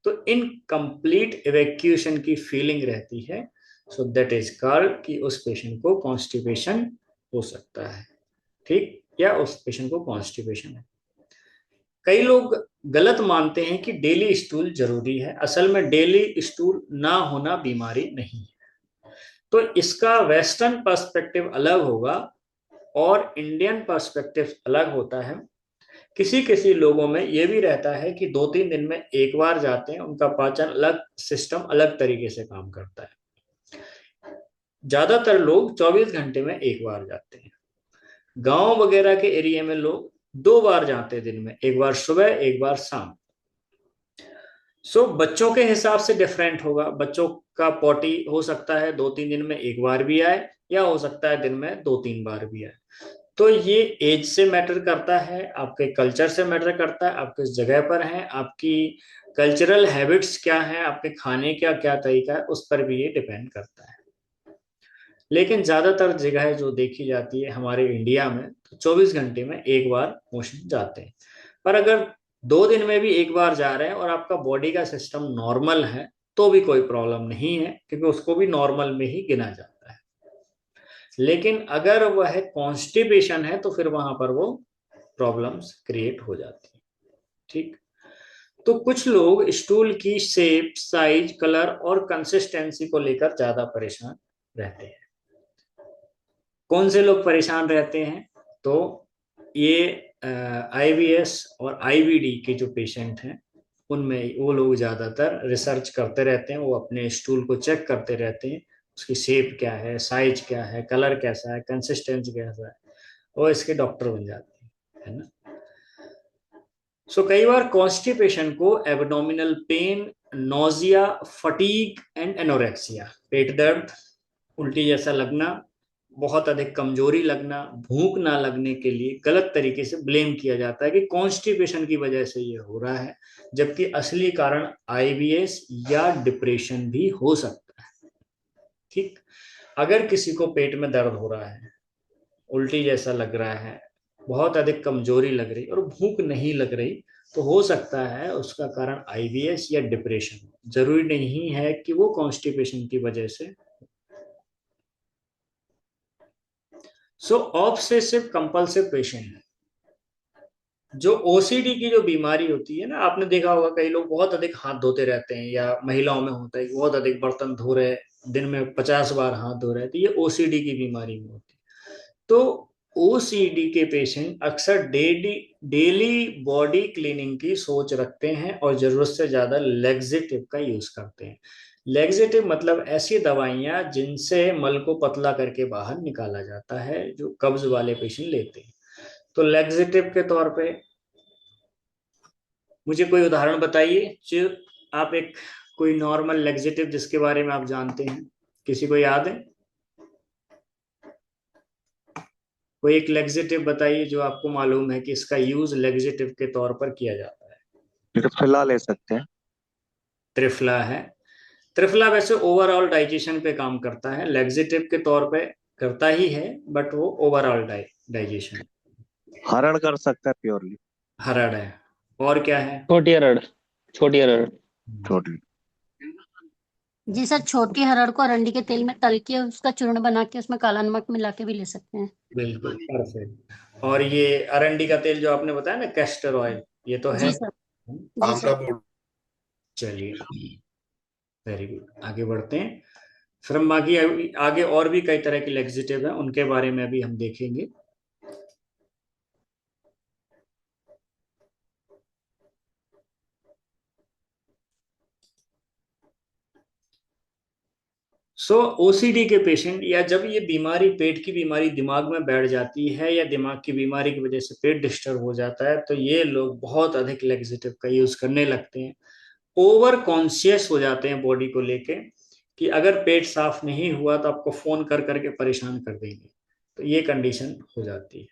Speaker 1: तो इनकम्प्लीट इवैक्यूएशन की फीलिंग रहती है। सो दैट इज कॉल्ड कि उस पेशेंट को कॉन्स्टिपेशन हो सकता है, ठीक, या उस पेशेंट को कॉन्स्टिपेशन है। कई लोग गलत मानते हैं कि डेली स्टूल जरूरी है, असल में डेली स्टूल ना होना बीमारी नहीं है। तो इसका वेस्टर्न पर्सपेक्टिव अलग होगा और इंडियन पर्सपेक्टिव अलग होता है। किसी किसी लोगों में यह भी रहता है कि 2-3 दिन में एक बार जाते हैं, उनका पाचन अलग, सिस्टम अलग तरीके से काम करता है। ज्यादातर लोग 24 घंटे में एक बार जाते हैं। गांव वगैरह के एरिया में लोग 2 बार जाते हैं दिन में, एक बार सुबह एक बार शाम। बच्चों के हिसाब से डिफरेंट होगा, बच्चों का पॉटी हो सकता है 2-3 दिन में एक बार भी आए, या हो सकता है दिन में 2-3 बार भी आए। तो ये एज से मैटर करता है, आपके कल्चर से मैटर करता है, आप किस जगह पर हैं, आपकी कल्चरल हैबिट्स क्या है, आपके खाने का क्या तरीका है, उस पर भी ये डिपेंड करता है। लेकिन ज्यादातर जगह जो देखी जाती है हमारे इंडिया में, तो 24 घंटे में एक बार मोशन जाते हैं। पर अगर 2 दिन में भी एक बार जा रहे हैं और आपका बॉडी का सिस्टम नॉर्मल है तो भी कोई प्रॉब्लम नहीं है, क्योंकि उसको भी नॉर्मल में ही गिना जाता है। लेकिन अगर वह कॉन्स्टिपेशन है तो फिर वहां पर वो प्रॉब्लम्स क्रिएट हो जाती है, ठीक। तो कुछ लोग स्टूल की शेप, साइज, कलर और कंसिस्टेंसी को लेकर ज्यादा परेशान रहते हैं। कौन से लोग परेशान रहते हैं, तो ये आईबीएस और आईबीडी के जो पेशेंट हैं उनमें वो लोग ज्यादातर रिसर्च करते रहते हैं, वो अपने स्टूल को चेक करते रहते हैं, उसकी शेप क्या है, साइज क्या है, कलर कैसा है, कंसिस्टेंसी कैसा है, वो इसके डॉक्टर बन जाते हैं, है ना। कई बार कॉन्स्टिपेशन को abdominal pain, nausea, fatigue and anorexia, पेट दर्द, उल्टी जैसा लगना, बहुत अधिक कमजोरी लगना, भूख ना लगने के लिए गलत तरीके से ब्लेम किया जाता है कि कॉन्स्टिपेशन की वजह से ये हो रहा है, जबकि असली कारण आईबीएस या डिप्रेशन भी हो सकता है। ठीक। अगर किसी को पेट में दर्द हो रहा है, उल्टी जैसा लग रहा है, बहुत अधिक कमजोरी लग रही और भूख नहीं लग रही, तो हो सकता है उसका कारण आईबीएस या डिप्रेशन हो। जरूरी नहीं है कि वो कॉन्स्टिपेशन की वजह से। सो ऑब्सेसिव कंपल्सिव पेशेंट, जो ओसीडी की जो बीमारी होती है ना, आपने देखा होगा कई लोग बहुत अधिक हाथ धोते रहते हैं, या महिलाओं में होता है कि बहुत अधिक बर्तन धो रहे, दिन में 50 बार हाथ धो रहे, तो ये ओसीडी की बीमारी में होती है। तो ओसीडी के पेशेंट अक्सर डेली डेली बॉडी क्लीनिंग की सोच रखते हैं और जरूरत से ज्यादा लेग्जेटिव का यूज करते हैं। लेग्जेटिव मतलब ऐसी दवाइयां जिनसे मल को पतला करके बाहर निकाला जाता है, जो कब्ज वाले पेशेंट लेते हैं। तो लेग्जेटिव के तौर पे मुझे कोई उदाहरण बताइए, जो आप एक कोई नॉर्मल लेग्जेटिव जिसके बारे में आप जानते हैं, किसी को याद है? कोई एक लेग्जेटिव बताइए जो आपको मालूम है कि इसका यूज लेग्जेटिव के तौर पर किया जाता है।
Speaker 2: त्रिफला ले सकते हैं।
Speaker 1: त्रिफला है। त्रिफला वैसे ओवरऑल डाइजेशन पे काम करता है, लेग्जेटिव के तौर पे करता ही है, बट वो ओवरऑल डाइजेशन।
Speaker 2: हरण कर सकता है प्योरली।
Speaker 1: हरड़ है। और क्या है?
Speaker 3: छोटी अरहर। छोटी अरहर।
Speaker 2: टोटली।
Speaker 4: जी सर, छोटी अरहर को अरंडी के तेल में तल के उसका चूर्ण बना के उसमें काला नमक मिला के भी ले सकते हैं।
Speaker 1: बिल्कुल परफेक्ट। और ये अरंडी का तेल जो आपने बताया ना, कैस्टर ऑयल, ये तो है।
Speaker 4: जी सर। जी सर।
Speaker 1: चलिए, वेरी गुड, आगे बढ़ते हैं। फिर हम बाकी आगे और भी कई तरह के लेक्सिटिव हैं, उनके बारे में भी हम देखेंगे। सो ओसीडी के पेशेंट, या जब ये बीमारी, पेट की बीमारी दिमाग में बैठ जाती है, या दिमाग की बीमारी की वजह से पेट डिस्टर्ब हो जाता है, तो ये लोग बहुत अधिक लेक्सिटिव का यूज करने लगते हैं। ओवर कॉन्शियस हो जाते हैं बॉडी को लेके, कि अगर पेट साफ नहीं हुआ तो आपको फोन कर करके परेशान कर देंगे। तो ये कंडीशन हो जाती है।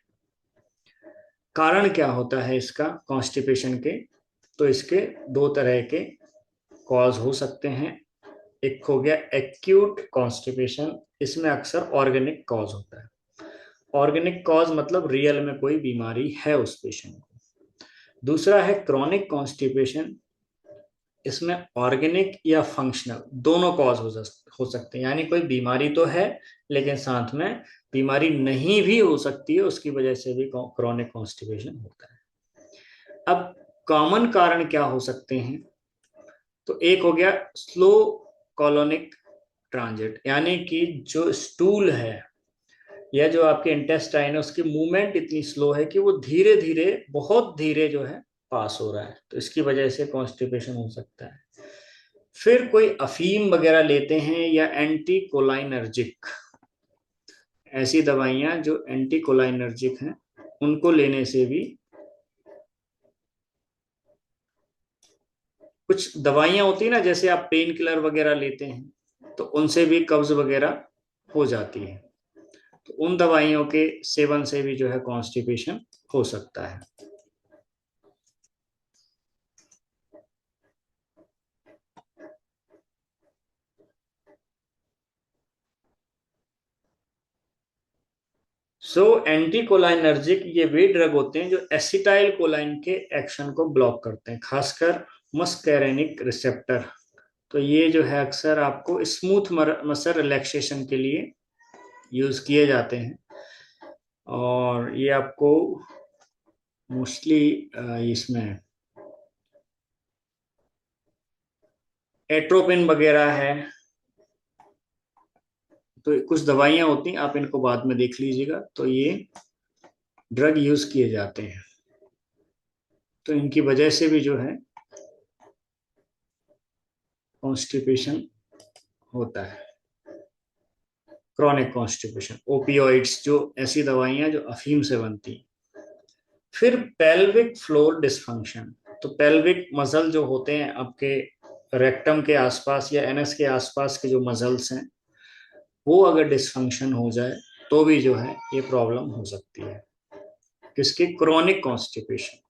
Speaker 1: कारण क्या होता है इसका कॉन्स्टिपेशन के? तो इसके दो तरह के कॉज हो सकते हैं। एक हो गया एक्यूट कॉन्स्टिपेशन, इसमें अक्सर ऑर्गेनिक कॉज होता है। ऑर्गेनिक कॉज मतलब रियल में कोई बीमारी है उस पेशेंट को। दूसरा है क्रॉनिक कॉन्स्टिपेशन, इसमें ऑर्गेनिक या फंक्शनल दोनों कॉज हो सकते हैं, यानी कोई बीमारी तो है लेकिन साथ में बीमारी नहीं भी हो सकती है, उसकी वजह से भी क्रॉनिक कॉन्स्टिपेशन होता है। अब कॉमन कारण क्या हो सकते हैं? तो एक हो गया स्लो कॉलोनिक ट्रांजिट, यानी कि जो स्टूल है या जो आपके इंटेस्टाइन है, उसकी मूवमेंट इतनी स्लो है कि वो धीरे धीरे, बहुत धीरे जो है पास हो रहा है, तो इसकी वजह से कॉन्स्टिपेशन हो सकता है। फिर कोई अफीम वगैरह लेते हैं या एंटी कोलाइनर्जिक, ऐसी दवाइयां जो एंटी कोलाइनर्जिक हैं, उनको लेने से भी, कुछ दवाइयां होती है ना, जैसे आप पेन किलर वगैरह लेते हैं, तो उनसे भी कब्ज वगैरह हो जाती है। तो उन दवाइयों के सेवन से भी जो है कॉन्स्टिपेशन हो सकता है। सो एंटी कोलाइनर्जिक ये वे ड्रग होते हैं जो एसिटाइल कोलाइन के एक्शन को ब्लॉक करते हैं, खासकर मस्कैरेनिक रिसेप्टर। तो ये जो है अक्सर आपको स्मूथ मसल रिलैक्सेशन के लिए यूज किए जाते हैं, और ये आपको मोस्टली इसमें एट्रोपिन वगैरह है। तो कुछ दवाइयां होती हैं, आप इनको बाद में देख लीजिएगा, तो ये ड्रग यूज किए जाते हैं। तो इनकी वजह से भी जो है कॉन्स्टिपेशन होता है, क्रॉनिक कॉन्स्टिपेशन। ओपियोइड्स, जो ऐसी दवाइयां जो अफीम से बनती हैं। फिर पेल्विक फ्लोर डिसफंक्शन, तो पेल्विक मसल जो होते हैं आपके रेक्टम के आसपास या एनएस के आसपास के जो मसल्स हैं, वो अगर डिसफंक्शन हो जाए तो भी जो है ये प्रॉब्लम हो सकती है। किसकी? Chronic constipation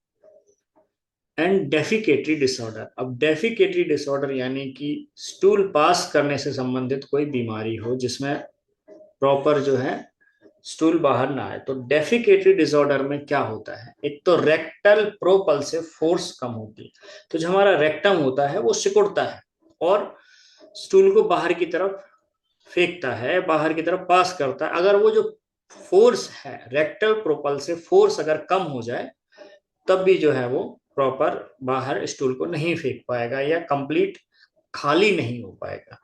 Speaker 1: and defecatory disorder. अब डेफिकेटरी डिसऑर्डर यानी कि स्टूल पास करने से संबंधित कोई बीमारी हो जिसमें प्रॉपर जो है स्टूल बाहर ना आए। तो डेफिकेटरी डिसऑर्डर में क्या होता है? एक तो रेक्टल प्रोपल्सिव फोर्स कम होती है, तो जो हमारा रेक्टम होता है वो सिकुड़ता है और स्टूल को बाहर की तरफ फेंकता है, बाहर की तरफ पास करता है। अगर वो जो फोर्स है रेक्टल प्रोपल्सिव फोर्स अगर कम हो जाए तब भी जो है वो प्रॉपर बाहर स्टूल को नहीं फेंक पाएगा या कंप्लीट खाली नहीं हो पाएगा।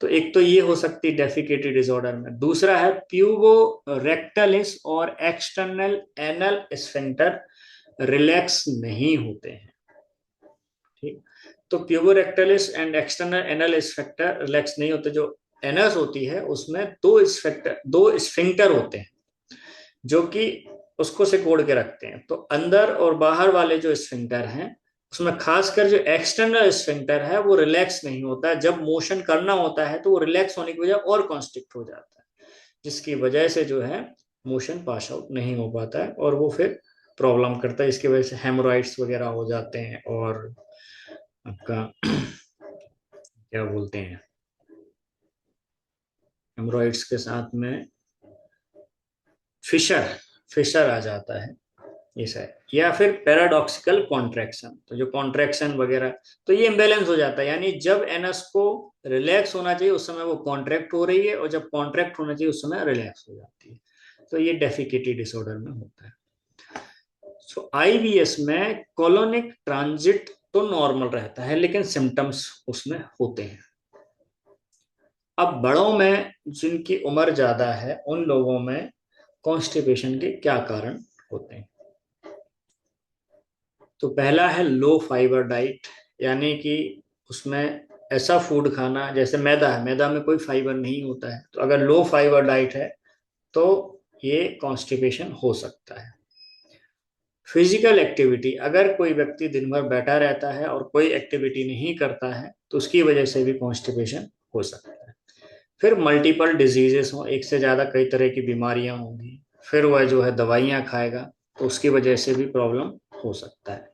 Speaker 1: तो एक तो ये हो सकती है डेफिकेटरी डिसऑर्डर में। दूसरा है प्यूबो रेक्टलिस और एक्सटर्नल एनल स्फिंक्टर रिलैक्स नहीं होते हैं। ठीक, तो puborectalis and external anal sphincter relax नहीं होते। जो एनस होती है उसमें दो स्फिंक्टर होते हैं जो कि उसको सिकोड़ के रखते हैं। तो अंदर और बाहर वाले जो स्फिंक्टर हैं उसमें खासकर जो एक्सटर्नल स्फिंक्टर है वो रिलैक्स नहीं होता है। जब मोशन करना होता है तो वो रिलैक्स होने की वजह और कॉन्स्ट्रिक्ट हो जाता है, जिसकी वजह से जो है मोशन पास आउट नहीं हो पाता है और वो फिर प्रॉब्लम करता है। इसकी वजह से हेमोरॉइड्स वगैरह हो जाते हैं और आपका क्या बोलते हैं, हेमोरॉइड्स के साथ में फिशर फिशर आ जाता है ऐसा है। या फिर पैराडॉक्सिकल कॉन्ट्रैक्शन, तो जो कॉन्ट्रैक्शन वगैरह, तो ये इम्बेलेंस हो जाता है। यानी जब एनस को रिलैक्स होना चाहिए उस समय वो कॉन्ट्रैक्ट हो रही है और जब कॉन्ट्रैक्ट होना चाहिए उस समय रिलैक्स हो जाती है। तो ये डेफिकेटरी डिसऑर्डर में होता है। सो आईबीएस में कोलोनिक ट्रांजिट तो नॉर्मल रहता है लेकिन सिम्टम्स उसमें होते हैं। अब बड़ों में जिनकी उम्र ज्यादा है उन लोगों में कॉन्स्टिपेशन के क्या कारण होते हैं? तो पहला है लो फाइबर डाइट, यानी कि उसमें ऐसा फूड खाना, जैसे मैदा है, मैदा में कोई फाइबर नहीं होता है, तो अगर लो फाइबर डाइट है तो ये कॉन्स्टिपेशन हो सकता है। फिजिकल एक्टिविटी, अगर कोई व्यक्ति दिन भर बैठा रहता है और कोई एक्टिविटी नहीं करता है तो उसकी वजह से भी कॉन्स्टिपेशन हो सकता है। फिर मल्टीपल डिजीजेस हो, एक से ज्यादा कई तरह की बीमारियां होंगी, फिर वह जो है दवाइयां खाएगा तो उसकी वजह से भी प्रॉब्लम हो सकता है।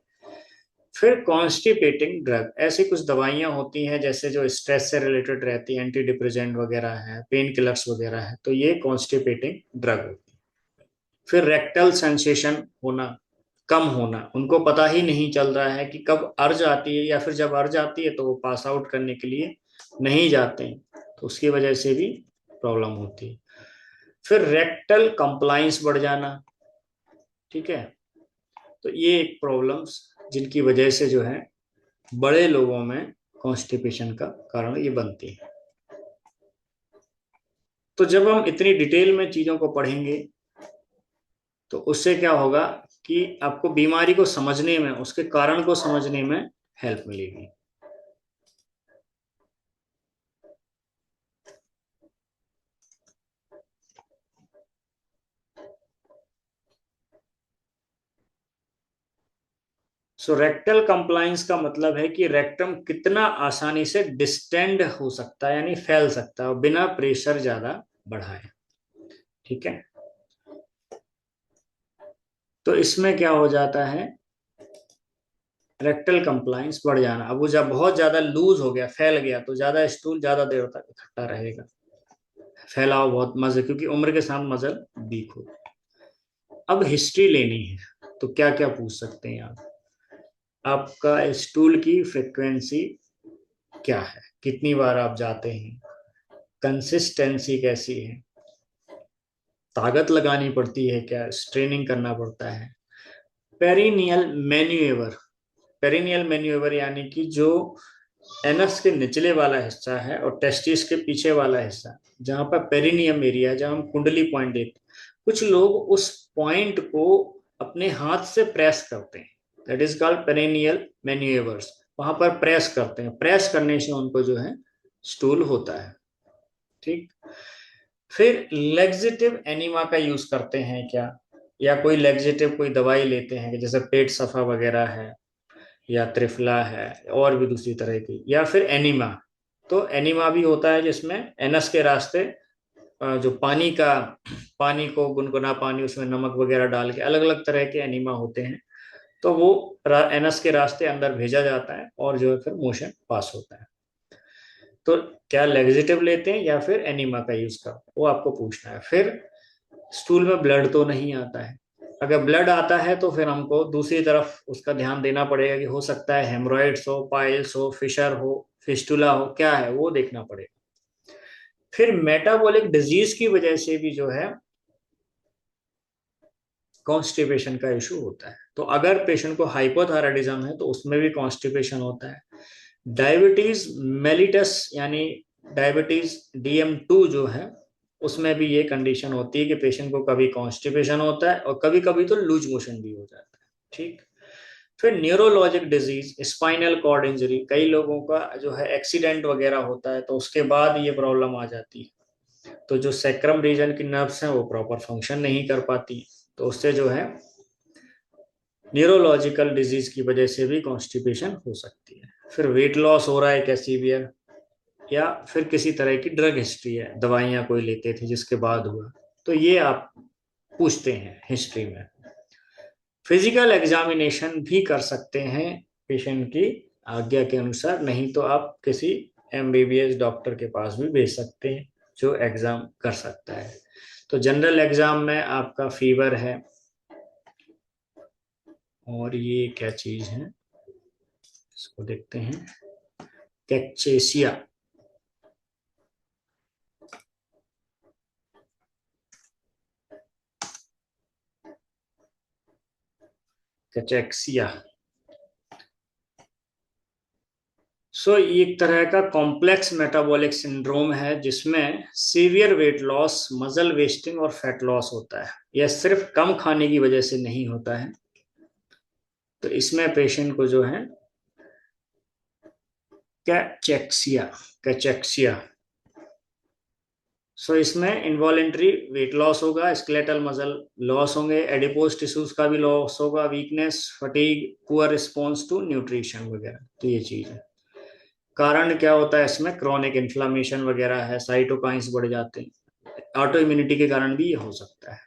Speaker 1: फिर कॉन्स्टिपेटिंग ड्रग, ऐसी कुछ दवाइयां होती हैं जैसे जो स्ट्रेस से रिलेटेड रहती है, एंटी डिप्रेसेंट वगैरह है, पेन किलर्स वगैरह है, तो ये कॉन्स्टिपेटिंग ड्रग होती है। फिर रेक्टल सेंसेशन होना, कम होना, उनको पता ही नहीं चल रहा है कि कब अर्ज आती है, या फिर जब अर्ज आती है तो वो पास आउट करने के लिए नहीं जाते हैं, तो उसकी वजह से भी प्रॉब्लम होती है। फिर रेक्टल कंप्लाइंस बढ़ जाना, ठीक है, तो ये एक प्रॉब्लम्स जिनकी वजह से जो है बड़े लोगों में कॉन्स्टिपेशन का कारण ये बनती है। तो जब हम इतनी डिटेल में चीजों को पढ़ेंगे तो उससे क्या होगा कि आपको बीमारी को समझने में, उसके कारण को समझने में हेल्प मिलेगी। सो रेक्टल कंप्लायंस का मतलब है कि रेक्टम कितना आसानी से डिस्टेंड हो सकता है, यानी फैल सकता है और बिना प्रेशर ज्यादा बढ़ाए। ठीक है, तो इसमें क्या हो जाता है, रेक्टल कंप्लायंस बढ़ जाना। अब वो जब बहुत ज्यादा लूज हो गया, फैल गया, तो ज्यादा स्टूल ज्यादा देर तक इकट्ठा रहेगा, फैलाव बहुत मजे, क्योंकि उम्र के साथ मसल वीक हो। अब हिस्ट्री लेनी है तो क्या क्या पूछ सकते हैं आप? आपका स्टूल की फ्रिक्वेंसी क्या है, कितनी बार आप जाते हैं, कंसिस्टेंसी कैसी है, ताकत लगानी पड़ती है क्या, स्ट्रेनिंग करना पड़ता है। पेरिनियल मैन्यूएवर, पेरिनियल मैन्यूएवर यानी कि जो एनस के निचले वाला हिस्सा है और टेस्टिस के पीछे वाला हिस्सा, जहां पर पेरिनियम एरिया, जहां हम कुंडली पॉइंट देखते हैं, कुछ लोग उस पॉइंट को अपने हाथ से प्रेस करते हैं, दैट इज कॉल्ड पेरिनियल मैन्यूएवर्स। वहां पर प्रेस करते हैं, प्रेस करने से उनको जो है स्टूल होता है। ठीक, फिर लेग्जेटिव एनिमा का यूज करते हैं क्या, या कोई लेग्जेटिव कोई दवाई लेते हैं जैसे पेट सफा वगैरह है या त्रिफला है और भी दूसरी तरह की, या फिर एनीमा। तो एनीमा भी होता है जिसमें एनस के रास्ते जो पानी को गुनगुना पानी, उसमें नमक वगैरह डाल के अलग अलग तरह के एनिमा होते हैं, तो वो एनस के रास्ते अंदर भेजा जाता है और जो है फिर मोशन पास होता है। तो क्या लेग्जेटिव लेते हैं या फिर एनिमा का यूज कर, वो आपको पूछना है। फिर स्टूल में ब्लड तो नहीं आता है। अगर ब्लड आता है तो फिर हमको दूसरी तरफ उसका ध्यान देना पड़ेगा कि हो सकता है हेमरॉइड्स हो, पाइल्स हो, फिशर हो, फिस्टुला हो, क्या है वो देखना पड़ेगा। फिर मेटाबॉलिक डिजीज की वजह से भी जो है कॉन्स्टिपेशन का इशू होता है। तो अगर पेशेंट को हाइपोथायराइडिज्म है तो उसमें भी कॉन्स्टिपेशन होता है। डायबिटीज मेलिटस यानी डायबिटीज DM2 जो है, उसमें भी ये कंडीशन होती है कि पेशेंट को कभी कॉन्स्टिपेशन होता है और कभी कभी तो लूज मोशन भी हो जाता है। ठीक। फिर neurologic disease, spinal cord injury, कई लोगों का जो है एक्सीडेंट वगैरह होता है तो उसके बाद ये प्रॉब्लम आ जाती है। तो जो सैक्रम रीजन की नर्व्स हैं वो प्रॉपर फंक्शन नहीं कर पाती, तो उससे जो है न्यूरोलॉजिकल डिजीज की वजह से भी कॉन्स्टिपेशन हो सकती है। फिर वेट लॉस हो रहा है क्या सीवियर, या फिर किसी तरह की ड्रग हिस्ट्री है, दवाइयां कोई लेते थे जिसके बाद हुआ, तो ये आप पूछते हैं हिस्ट्री में। फिजिकल एग्जामिनेशन भी कर सकते हैं पेशेंट की आज्ञा के अनुसार, नहीं तो आप किसी MBBS डॉक्टर के पास भी भेज सकते हैं जो एग्जाम कर सकता है। तो जनरल एग्जाम में आपका फीवर है, और ये क्या चीज है इसको देखते हैं, कैक्चेसिया। कैचेक्सिया। ये एक तरह का कॉम्प्लेक्स मेटाबॉलिक सिंड्रोम है जिसमें severe weight loss, muscle wasting और फैट लॉस होता है। यह सिर्फ कम खाने की वजह से नहीं होता है। तो इसमें पेशेंट को जो है कैचेक्सिया कैचेक्सिया इसमें इनवॉलेंट्री वेट लॉस होगा, स्केलेटल मसल लॉस होंगे, एडिपोज टिश्यूज का भी लॉस होगा, weakness, fatigue, poor response to nutrition वगैरह। तो ये चीज है। कारण क्या होता है इसमें, क्रोनिक इन्फ्लामेशन वगैरह है, साइटोकाइंस बढ़ जाते हैं, ऑटो इम्यूनिटी के कारण भी ये हो सकता है।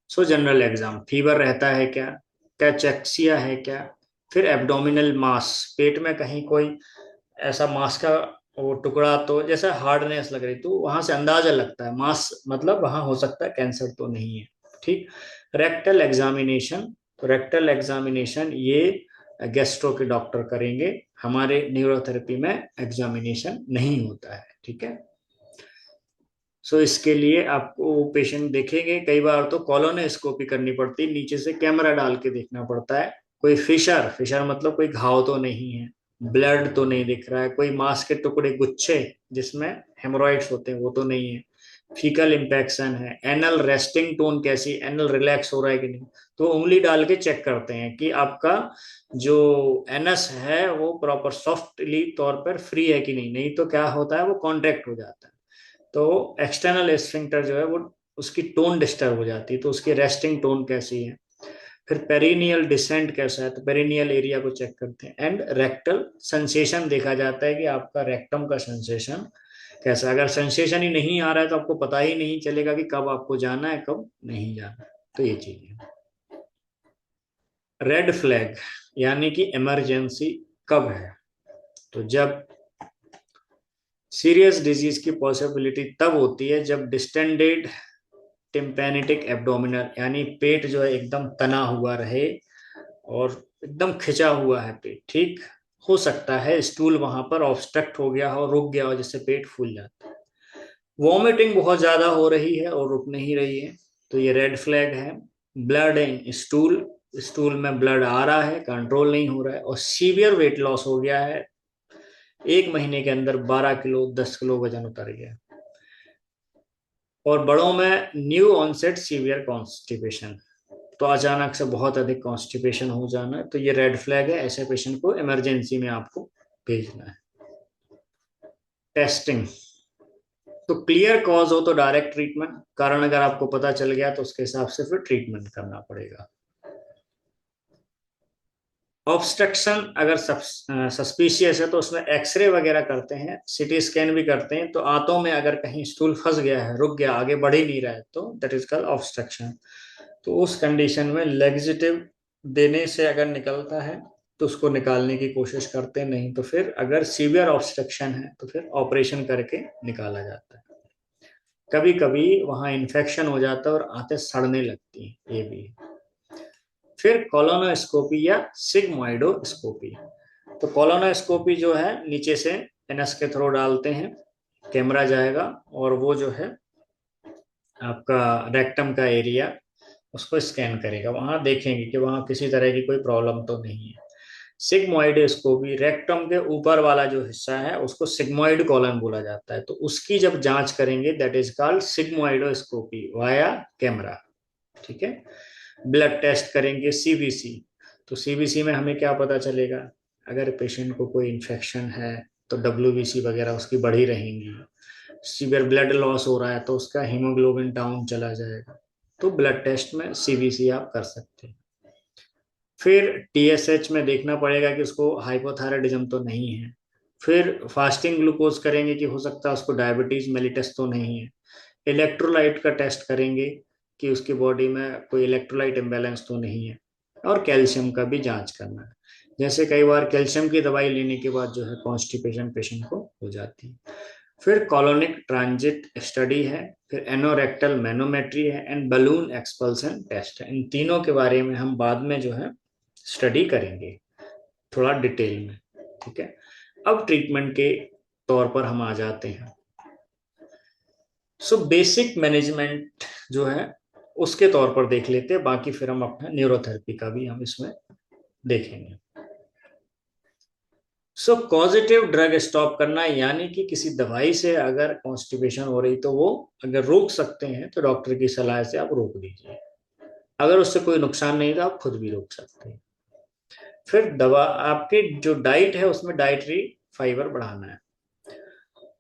Speaker 1: जनरल एग्जाम, फीवर रहता है क्या, कैचेक्सिया है क्या, फिर एब्डोमिनल मास, पेट में कहीं कोई ऐसा मांस का वो टुकड़ा, तो जैसा हार्डनेस लग रही, तो वहां से अंदाजा लगता है मांस, मतलब वहां हो सकता है कैंसर तो नहीं है। ठीक। रेक्टल एग्जामिनेशन, तो रेक्टल एग्जामिनेशन ये गैस्ट्रो के डॉक्टर करेंगे, हमारे न्यूरोथेरेपी में एग्जामिनेशन नहीं होता है। ठीक है। इसके लिए आपको पेशेंट देखेंगे, कई बार तो कॉलोनोस्कोपी करनी पड़ती है, नीचे से कैमरा डाल के देखना पड़ता है, कोई फिशर फिशर मतलब कोई घाव तो नहीं है, ब्लड तो नहीं दिख रहा है, कोई मांस के टुकड़े गुच्छे जिसमें हेमोरॉइड्स होते हैं वो तो नहीं है, फीकल इंफेक्शन है, एनल रेस्टिंग टोन कैसी, एनल रिलैक्स हो रहा है कि नहीं, तो उंगली डाल के चेक करते हैं कि आपका जो एनस है वो प्रॉपर सॉफ्टली तौर पर फ्री है कि नहीं, नहीं तो क्या होता है वो कॉन्ट्रैक्ट हो जाता है, तो एक्सटर्नल स्फिंक्टर जो है वो उसकी टोन डिस्टर्ब हो जाती है, तो उसकी रेस्टिंग टोन कैसी है। फिर पेरिनियल डिसेंट कैसा है, तो पेरिनियल एरिया को चेक करते हैं, एंड रेक्टल सेंसेशन देखा जाता है कि आपका रेक्टम का सेंसेशन कैसा है। अगर सेंसेशन ही नहीं आ रहा है तो आपको पता ही नहीं चलेगा कि कब आपको जाना है कब नहीं जाना है। तो ये चीज है। रेड फ्लैग यानी कि इमरजेंसी कब है, तो जब सीरियस डिजीज की पॉसिबिलिटी तब होती है जब डिस्टेंडेड टिम्पैनिटिक एब्डोमिनल, यानी पेट जो है एकदम तना हुआ रहे और एकदम खिंचा हुआ है पेट। ठीक। हो सकता है स्टूल वहां पर ऑब्स्ट्रक्ट हो गया हो, रुक गया हो, जिससे पेट फूल जाता है। वॉमिटिंग बहुत ज्यादा हो रही है और रुक नहीं रही है, तो ये रेड फ्लैग है। ब्लड इन स्टूल, स्टूल में ब्लड आ रहा है, कंट्रोल नहीं हो रहा है, और सीवियर वेट लॉस हो गया है, 1 महीने के अंदर 12 किलो 10 किलो वजन उतर गया। और बड़ों में न्यू ऑनसेट सीवियर कॉन्स्टिपेशन, तो अचानक से बहुत अधिक कॉन्स्टिपेशन हो जाना, तो ये रेड फ्लैग है, ऐसे पेशेंट को इमरजेंसी में आपको भेजना है। टेस्टिंग, तो क्लियर कॉज हो तो डायरेक्ट ट्रीटमेंट, कारण अगर आपको पता चल गया तो उसके हिसाब से फिर ट्रीटमेंट करना पड़ेगा। ऑब्स्ट्रक्शन अगर सस्पिशियस है तो उसमें एक्सरे वगैरह करते हैं, सीटी स्कैन भी करते हैं। तो आंतों में अगर कहीं स्टूल फंस गया है, रुक गया, आगे बढ़ ही नहीं रहा है, तो दैट इज कॉल्ड ऑब्स्ट्रक्शन। तो उस कंडीशन में लेग्जिटिव देने से अगर निकलता है तो उसको निकालने की कोशिश करते हैं, नहीं तो फिर अगर सीवियर ऑब्स्ट्रक्शन है तो फिर ऑपरेशन करके निकाला जाता है। कभी कभी वहां इन्फेक्शन हो जाता है और आंतें सड़ने लगती हैं, ये भी है। फिर कोलोनोस्कोपी या सिग्मोइडोस्कोपी। तो कोलोनोस्कोपी जो है, नीचे से एनएस के थ्रू डालते हैं, कैमरा जाएगा और वो जो है आपका रेक्टम का एरिया उसको स्कैन करेगा, वहां देखेंगे कि वहां किसी तरह की कोई प्रॉब्लम तो नहीं है। सिग्मोइडोस्कोपी, रेक्टम के ऊपर वाला जो हिस्सा है उसको सिग्मोइड कॉलन बोला जाता है, तो उसकी जब जांच करेंगे that is called sigmoidoscopy via camera. ठीक है। ब्लड टेस्ट करेंगे, सीबीसी। तो सीबीसी में हमें क्या पता चलेगा, अगर पेशेंट को कोई इन्फेक्शन है तो डब्ल्यूबीसी वगैरह उसकी बढ़ी रहेंगी। सीवियर ब्लड लॉस हो रहा है तो उसका हीमोग्लोबिन डाउन चला जाएगा। तो ब्लड टेस्ट में सीबीसी आप कर सकते हैं। फिर टीएसएच में देखना पड़ेगा कि उसको हाइपोथायराइडिज्म तो नहीं है। फिर फास्टिंग ग्लूकोज करेंगे कि हो सकता है उसको डायबिटीज मेलिटस तो नहीं है। इलेक्ट्रोलाइट का टेस्ट करेंगे कि उसकी बॉडी में कोई इलेक्ट्रोलाइट इम्बैलेंस तो नहीं है। और कैल्शियम का भी जांच करना है। जैसे कई बार कैल्शियम की दवाई लेने के बाद जो है कॉन्स्टिपेशन पेशेंट को हो जाती है। फिर कॉलोनिक ट्रांजिट स्टडी है, फिर एनोरेक्टल मैनोमेट्री है एंड बलून एक्सपल्सन टेस्ट है। इन तीनों के बारे में हम बाद में जो है स्टडी करेंगे थोड़ा डिटेल में। ठीक है। अब ट्रीटमेंट के तौर पर हम आ जाते हैं। सो बेसिक मैनेजमेंट जो है उसके तौर पर देख लेते हैं, बाकी फिर हम अपना न्यूरोथेरेपी का भी हम इसमें देखेंगे। सो कॉजेटिव ड्रग स्टॉप करना, यानी कि किसी दवाई से अगर कॉन्स्टिपेशन हो रही तो वो अगर रोक सकते हैं तो डॉक्टर की सलाह से आप रोक दीजिए। अगर उससे कोई नुकसान नहीं तो आप खुद भी रोक सकते हैं। फिर दवा, आपके जो डाइट है उसमें डाइटरी फाइबर बढ़ाना है।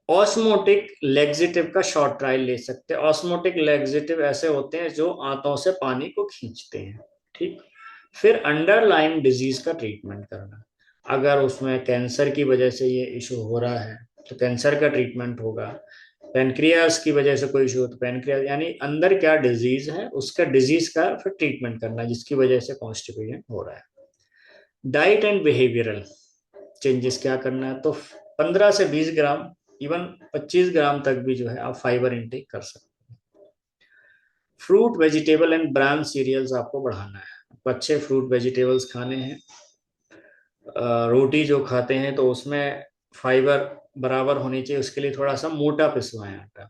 Speaker 1: ऑस्मोटिक लेग्जिटिव का शॉर्ट ट्रायल ले सकते हैं। ऑस्मोटिक लेग्जिटिव ऐसे होते हैं जो आंतों से पानी को खींचते हैं। ठीक। फिर अंडरलाइन डिजीज का ट्रीटमेंट करना, अगर उसमें कैंसर की वजह से ये इशू हो रहा है तो कैंसर का ट्रीटमेंट होगा। पेनक्रियास की वजह से कोई इशू हो तो पेनक्रियास, यानी अंदर क्या डिजीज है उसका डिजीज का फिर ट्रीटमेंट करना जिसकी वजह से कॉन्स्टिपेशन हो रहा है। डाइट एंड बिहेवियरल चेंजेस क्या करना है, तो 15 से 20 ग्राम, इवन 25 ग्राम तक भी जो है आप फाइबर इनटेक कर सकते हैं। Fruit vegetable and brown cereals आपको बढ़ाना है, आपको अच्छे फ्रूट वेजिटेबल्स खाने हैं। रोटी जो खाते हैं तो उसमें फाइबर बराबर होनी चाहिए, उसके लिए थोड़ा सा मोटा पिसवाएं आटा।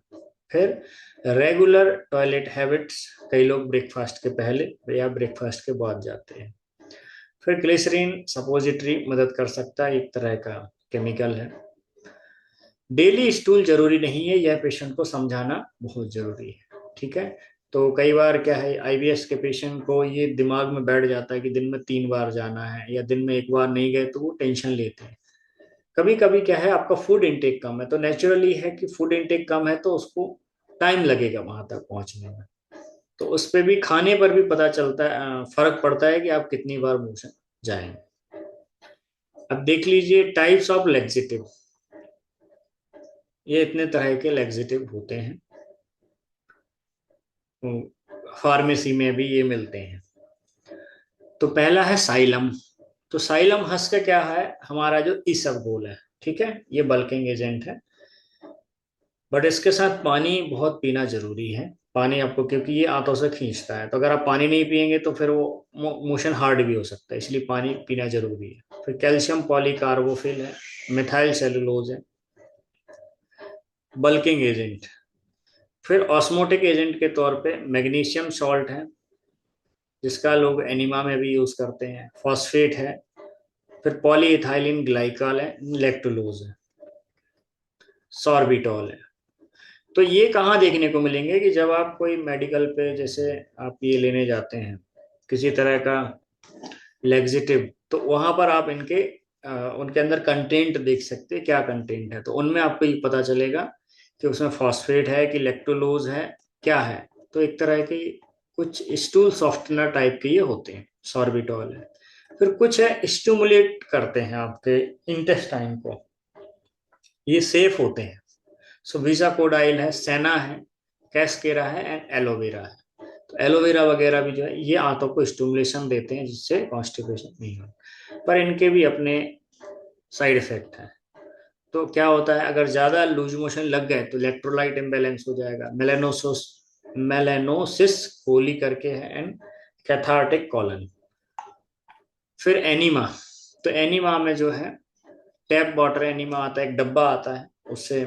Speaker 1: फिर रेगुलर टॉयलेट हैबिट्स, कई लोग ब्रेकफास्ट के पहले या ब्रेकफास्ट के बाद जाते हैं। फिर ग्लिसरीन सपोजिटरी मदद कर सकता है, एक तरह का केमिकल है। डेली स्टूल जरूरी नहीं है, यह पेशेंट को समझाना बहुत जरूरी है। ठीक है। तो कई बार क्या है, आईबीएस के पेशेंट को ये दिमाग में बैठ जाता है कि दिन में 3 बार जाना है या दिन में 1 बार नहीं गए तो वो टेंशन लेते हैं। कभी कभी क्या है, आपका फूड इंटेक कम है तो नेचुरली है कि फूड इंटेक कम है तो उसको टाइम लगेगा वहां तक पहुंचने में। तो उस पर भी, खाने पर भी पता चलता है, फर्क पड़ता है कि आप कितनी बार मोशन जाएंगे। अब देख लीजिए टाइप्स ऑफ लेक्सिटिव, ये इतने तरह के लेक्सिटिव होते हैं, फार्मेसी में भी ये मिलते हैं। तो पहला है साइलम। तो साइलम हंस का क्या है, हमारा जो इसबगोल है। ठीक है। ये बल्किंग एजेंट है, बट इसके साथ पानी बहुत पीना जरूरी है। पानी आपको, क्योंकि ये आंतों से खींचता है, तो अगर आप पानी नहीं पियेंगे तो फिर वो मोशन हार्ड भी हो सकता है, इसलिए पानी पीना जरूरी है। फिर कैल्शियम पॉलीकार्बोफिल है, मिथाइल सेलुलोज है, बल्किंग एजेंट। फिर ऑस्मोटिक एजेंट के तौर पे मैग्नीशियम सॉल्ट है, जिसका लोग एनिमा में भी यूज करते हैं। फॉस्फेट है। फिर पॉलीइथाइलिन ग्लाइकॉल है, लैक्टोलोज है, सॉर्बिटॉल है। तो ये कहाँ देखने को मिलेंगे कि जब आप कोई मेडिकल पे, जैसे आप ये लेने जाते हैं किसी तरह का लेग्जिटिव, तो वहां पर आप इनके उनके अंदर कंटेंट देख सकते हैं, क्या कंटेंट है। तो उनमें आपको ये पता चलेगा कि उसमें फॉस्फेट है कि लैक्टोलोज है, क्या है। तो एक तरह की कुछ स्टूल सॉफ्टनर टाइप के ये होते हैं, सॉर्बिटॉल है। फिर कुछ है स्टिमुलेट करते हैं आपके इंटेस्टाइन को, ये सेफ होते हैं। सो वीजाकोडाइल है, सेना है, कैस्केरा है एंड एलोवेरा है। तो एलोवेरा वगैरह भी जो है ये आंतों को स्टिमुलेशन देते हैं जिससे कॉन्स्टिपेशन नहीं हो, पर इनके भी अपने साइड इफेक्ट हैं। तो क्या होता है, अगर ज्यादा लूज मोशन लग गए तो इलेक्ट्रोलाइट इम्बैलेंस हो जाएगा, मेलेनोसिस कोली करके है एंड कैथार्टिक कॉलन। फिर एनीमा, तो एनीमा में जो है टैप वाटर एनीमा आता है, एक डब्बा आता है, उससे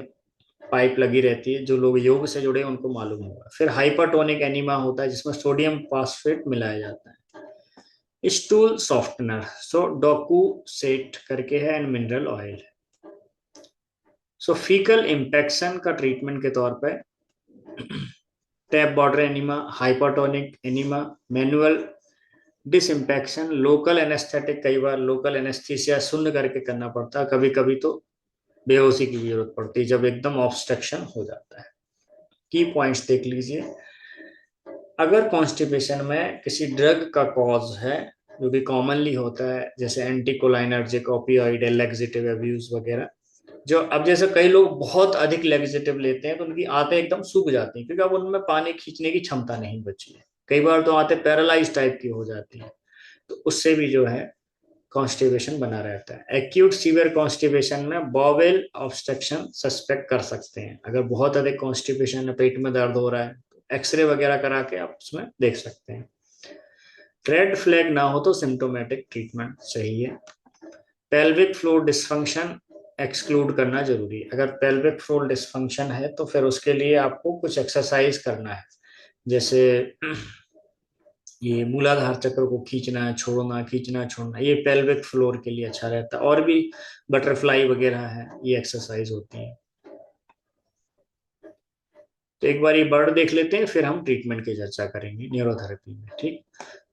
Speaker 1: पाइप लगी रहती है, जो लोग योग से जुड़े हैं उनको मालूम होगा। फिर हाइपरटोनिक एनीमा होता है जिसमें सोडियम फॉस्फेट मिलाया जाता है। Stool softener, so docusate करके है and mineral oil. So fecal impaction का ट्रीटमेंट के तौर पे tap water enema, hypertonic enema, manual disinfection, local anaesthetic, कई बार लोकल एनेस्थीसिया सुन्न करके करना पड़ता है, कभी कभी तो बेहोशी की भी जरूरत पड़ती है जब एकदम ऑब्स्ट्रक्शन हो जाता है। की पॉइंट्स देख लीजिए, अगर कॉन्स्टिपेशन में किसी ड्रग का कॉज है जो कि कॉमनली होता है, जैसे एंटीकोलाइनर्जिक, ओपियोइड, लैक्सेटिव अब्यूज वगैरह, जो अब जैसे कई लोग बहुत अधिक लैक्सेटिव लेते हैं तो उनकी आंतें एकदम सूख जाती हैं क्योंकि अब उनमें पानी खींचने की क्षमता नहीं बची है, कई बार तो आंतें पैरालाइज टाइप की हो जाती हैं, तो उससे भी जो है कॉन्स्टिपेशन बना रहता है। एक्यूट सीवियर कॉन्स्टिपेशन में बॉवेल ऑब्स्ट्रक्शन सस्पेक्ट कर सकते हैं, अगर बहुत अधिक कॉन्स्टिपेशन है, पेट में दर्द हो रहा है, तो एक्सरे वगैरह करा के आप उसमें देख सकते हैं। रेड फ्लैग ना हो तो सिम्टोमेटिक ट्रीटमेंट सही है। पेल्विक फ्लोर डिस्फंक्शन एक्सक्लूड करना जरूरी है, अगर पेल्विक फ्लोर डिस्फंक्शन है तो फिर उसके लिए आपको कुछ एक्सरसाइज करना है, जैसे ये मूलाधार चक्र को खींचना छोड़ना, खींचना छोड़ना, ये पेल्विक फ्लोर के लिए अच्छा रहता है। और भी बटरफ्लाई वगैरह है, ये एक्सरसाइज होती है। तो एक बार ये बर्ड देख लेते हैं, फिर हम ट्रीटमेंट की चर्चा करेंगे न्यूरोथेरेपी में, ठीक।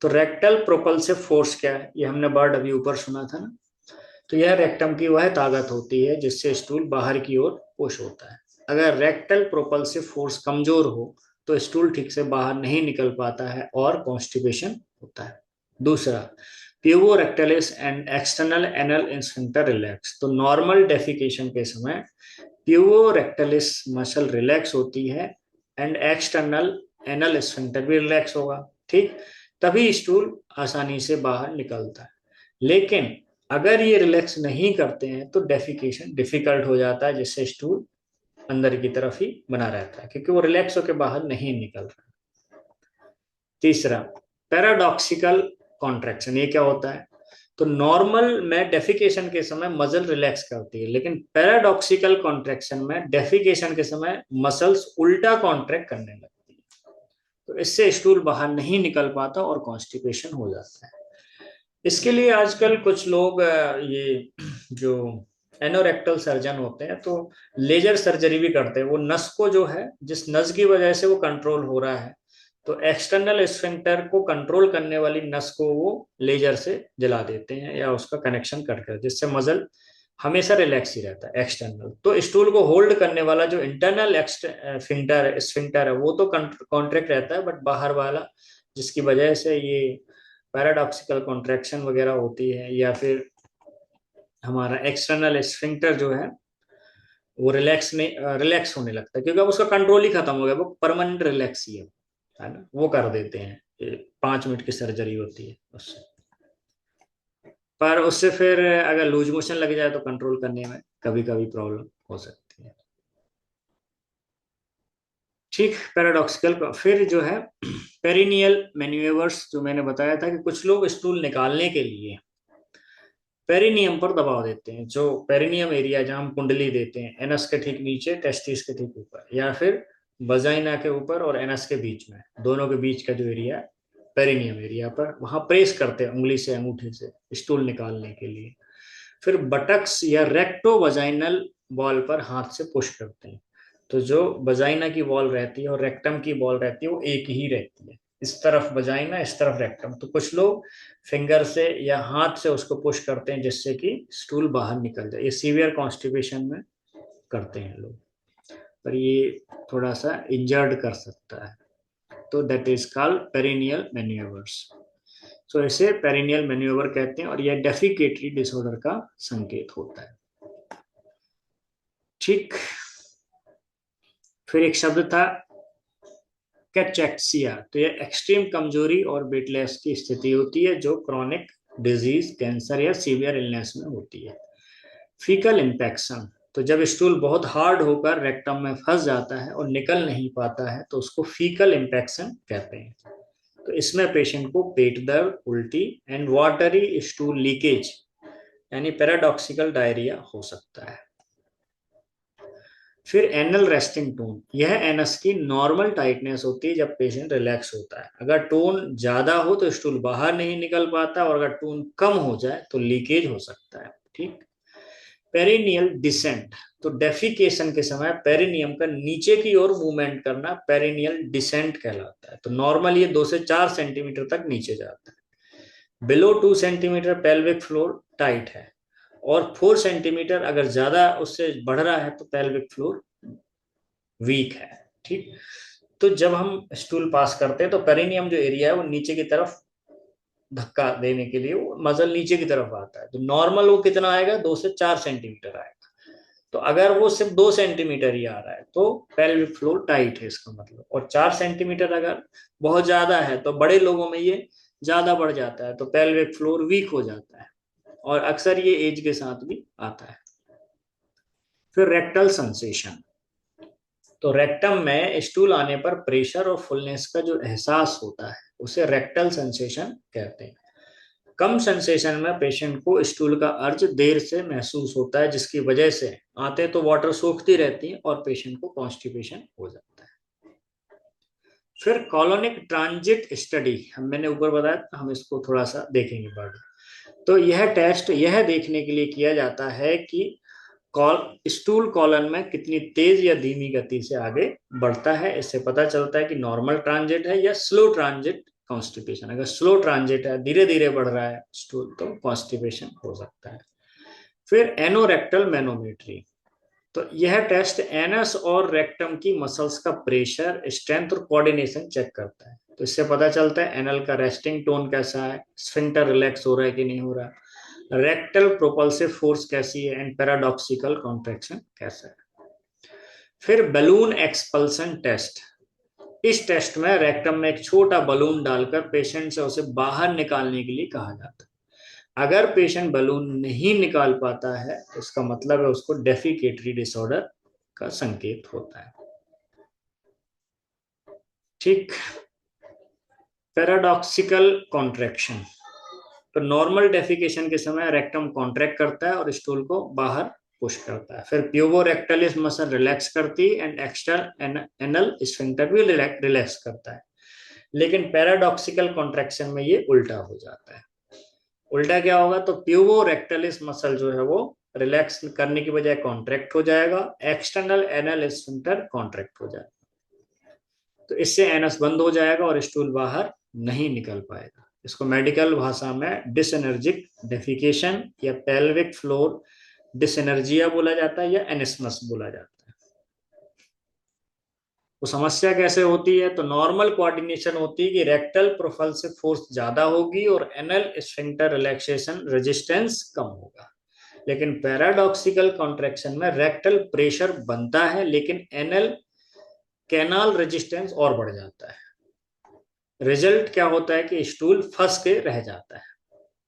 Speaker 1: तो रेक्टल प्रोपल्सिव फोर्स क्या है, ये हमने बर्ड अभी ऊपर सुना था ना, तो यह रेक्टम की वह ताकत होती है जिससे स्टूल बाहर की ओर पुश होता है। अगर रेक्टल प्रोपल्सिव फोर्स कमजोर हो तो स्टूल ठीक से बाहर नहीं निकल पाता है और कॉन्स्टिपेशन होता है। दूसरा, puborectalis and external anal sphincter relax, तो नॉर्मल डेफिकेशन के समय प्यूबो रेक्टलिस मसल रिलैक्स होती है एंड एक्सटर्नल एनल स्फिंक्टर भी रिलैक्स होगा, ठीक, तभी स्टूल आसानी से बाहर निकलता है। लेकिन अगर ये रिलैक्स नहीं करते हैं तो डेफिकेशन डिफिकल्ट हो जाता है, जिससे स्टूल अंदर की तरफ ही बना रहता है क्योंकि वो रिलैक्स होकर बाहर नहीं निकल रहा। तीसरा, पैराडॉक्सिकल कॉन्ट्रैक्शन, ये क्या होता है, तो नॉर्मल में डेफिकेशन के समय मसल रिलैक्स करती है, लेकिन पैराडॉक्सिकल कॉन्ट्रैक्शन में डेफिकेशन के समय मसल्स उल्टा कॉन्ट्रैक्ट करने लगती है, तो इससे स्टूल बाहर नहीं निकल पाता और कॉन्स्टिपेशन हो जाता है। इसके लिए आजकल कुछ लोग ये जो एनोरेक्टल सर्जन होते हैं तो लेजर सर्जरी भी करते हैं, वो नस को जो है, जिस नस की वजह से वो कंट्रोल हो रहा है, तो एक्सटर्नल स्फिंक्टर को कंट्रोल करने वाली नस को वो लेजर से जला देते हैं या उसका कनेक्शन कट कर, जिससे मसल हमेशा रिलैक्स ही रहता है एक्सटर्नल। तो स्टूल को होल्ड करने वाला जो इंटरनल स्फिंक्टर है वो तो कॉन्ट्रैक्ट रहता है, बट बाहर वाला जिसकी वजह से ये पैराडॉक्सिकल कॉन्ट्रैक्शन वगैरह होती है, या फिर हमारा एक्सटर्नल स्फिंक्टर जो है वो रिलैक्स होने लगता है, क्योंकि अब उसका कंट्रोल ही खत्म हो गया, वो परमानेंट रिलैक्स ही है ना, वो कर देते हैं। 5 मिनट की सर्जरी होती है उससे, पर उससे फिर अगर लूज मोशन लग जाए तो कंट्रोल करने में कभी कभी प्रॉब्लम हो सकती है, ठीक। पैराडॉक्सिकल का फिर जो है पेरिनियल मैन्यूवर्स, जो मैंने बताया था कि कुछ लोग स्टूल निकालने के लिए पेरिनियम पर दबाव देते हैं, जो पेरिनियम एरिया जहां हम कुंडली देते हैं, एनस के ठीक नीचे, टेस्टिस के ठीक ऊपर, या फिर वजाइना के ऊपर और एनस के बीच में, दोनों के बीच का जो एरिया पेरिनियम एरिया पर, वहां प्रेस करते हैं उंगली से, अंगूठे से, स्टूल निकालने के लिए। फिर बटक्स या रेक्टो वजाइनल वॉल पर हाथ से पुश करते हैं, तो जो वजाइना की वॉल रहती है और रेक्टम की वॉल रहती है वो एक ही रहती है, इस तरफ वजाइना, इस तरफ रेक्टम, तो कुछ लोग फिंगर से या हाथ से उसको पुश करते हैं जिससे कि स्टूल बाहर निकल जाए, ये सीवियर कॉन्स्टिपेशन में करते हैं लोग, पर ये थोड़ा सा इंजर्ड कर सकता है, तो that is called perineal manoeuvres. तो इसे पेरिनियल मैन्यूवर कहते हैं और यह डेफिकेटरी डिसऑर्डर का संकेत होता है। ठीक, फिर एक शब्द था कैचेक्सिया। तो यह एक्सट्रीम कमजोरी और वेटलेस की स्थिति होती है जो क्रॉनिक डिजीज, कैंसर या सीवियर इलनेस में होती है। फीकल इंफेक्शन, तो जब स्टूल बहुत हार्ड होकर रेक्टम में फंस जाता है और निकल नहीं पाता है तो उसको फीकल इंफेक्शन कहते हैं। तो इसमें पेशेंट को पेट दर्द, उल्टी एंड वाटरी स्टूल लीकेज यानी पैराडॉक्सिकल डायरिया हो सकता है। फिर एनल रेस्टिंग टोन, यह एनस की नॉर्मल टाइटनेस होती है जब पेशेंट रिलैक्स होता है। अगर टोन ज्यादा हो तो स्टूल बाहर नहीं निकल पाता और अगर टोन कम हो जाए तो लीकेज हो सकता है। ठीक, पेरिनियल डिसेंट, तो डेफिकेशन के समय पेरिनियम का नीचे की ओर मूवमेंट करना पेरिनियल डिसेंट कहलाता है। तो नॉर्मल ये 2 से 4 सेंटीमीटर तक नीचे जाता है। Below 2 centimetre pelvic floor tight है और 4 सेंटीमीटर अगर ज्यादा उससे बढ़ रहा है तो पेल्विक फ्लोर वीक है। ठीक, तो जब हम स्टूल पास करते हैं तो पेरिनियम जो एरिया है वो नीचे की तरफ धक्का देने के लिए वो मसल नीचे की तरफ आता है। तो नॉर्मल वो कितना आएगा, 2 से 4 सेंटीमीटर आएगा। तो अगर वो सिर्फ 2 सेंटीमीटर ही आ रहा है तो पेल्विक फ्लोर टाइट है इसका मतलब, और 4 सेंटीमीटर अगर बहुत ज्यादा है तो बड़े लोगों में ये ज्यादा बढ़ जाता है तो पेल्विक फ्लोर वीक हो जाता है और अक्सर ये एज के साथ भी आता है। फिर रेक्टल सेंसेशन, तो रेक्टम में स्टूल आने पर प्रेशर और फुलनेस का जो एहसास होता है उसे रेक्टल सेंसेशन कहते हैं। कम सेंसेशन में पेशेंट को स्टूल का अर्ज देर से महसूस होता है जिसकी वजह से आते तो वाटर सोखती रहती है और पेशेंट को कॉन्स्टिपेशन हो जाता है। फिर कॉलोनिक ट्रांजिट स्टडी, मैंने ऊपर बताया, हम इसको थोड़ा सा देखेंगे बाद में। तो यह टेस्ट यह देखने के लिए किया जाता है कि स्टूल कॉलन में कितनी तेज या धीमी गति से आगे बढ़ता है। इससे पता चलता है कि नॉर्मल ट्रांजिट है या स्लो ट्रांजिट कॉन्स्टिपेशन। अगर स्लो ट्रांजिट है, धीरे धीरे बढ़ रहा है स्टूल, तो कॉन्स्टिपेशन हो सकता है। फिर एनोरेक्टल मैनोमेट्री, तो यह टेस्ट एनस और रेक्टम की मसल्स का प्रेशर, स्ट्रेंथ और कोऑर्डिनेशन चेक करता है। तो इससे पता चलता है एनल का रेस्टिंग टोन कैसा है, स्फिंक्टर रिलैक्स हो रहा है कि नहीं हो रहा, रेक्टल प्रोपल्सिव फोर्स कैसी है एंड पैराडॉक्सिकल कॉन्ट्रैक्शन कैसा है। फिर बलून एक्सपल्सन टेस्ट, इस टेस्ट में रेक्टम में एक छोटा बलून डालकर पेशेंट से उसे बाहर निकालने के लिए कहा जाता है। अगर पेशेंट बलून नहीं निकाल पाता है तो इसका मतलब है उसको डेफिकेटरी डिसऑर्डर का संकेत होता है। ठीक, पैराडॉक्सिकल कॉन्ट्रैक्शन, तो नॉर्मल डेफिकेशन के समय रेक्टम कॉन्ट्रैक्ट करता है और स्टूल को बाहर पुश करता है। फिर प्यूबोरेक्टलिस मसल रिलैक्स करती है एंड एक्सटर्नल एनल स्फिंक्टर भी रिलैक्स करता है। लेकिन पैराडॉक्सिकल कॉन्ट्रैक्शन में ये उल्टा हो जाता है। उल्टा क्या होगा, तो प्यूबोरेक्टलिस मसल जो है वो रिलैक्स करने की बजाय कॉन्ट्रैक्ट हो जाएगा, एक्सटर्नल एनल स्फिंक्टर कॉन्ट्रैक्ट हो जाएगा। तो इससे एनस बंद हो जाएगा और स्टूल बाहर नहीं निकल पाएगा। इसको मेडिकल भाषा में डिसएनर्जिक डेफिकेशन या पेल्विक फ्लोर डिसएनर्जिया बोला जाता है या एनिस्मस बोला जाता है। तो समस्या कैसे होती है, तो नॉर्मल कोऑर्डिनेशन होती है कि रेक्टल प्रोफाइल से फोर्स ज्यादा होगी और एनल स्फिंक्टर रिलैक्सेशन रेजिस्टेंस कम होगा। लेकिन पैराडॉक्सिकल कॉन्ट्रैक्शन में रेक्टल प्रेशर बनता है लेकिन एनल कैनाल रेजिस्टेंस और बढ़ जाता है। रिजल्ट क्या होता है कि स्टूल फंस के रह जाता है।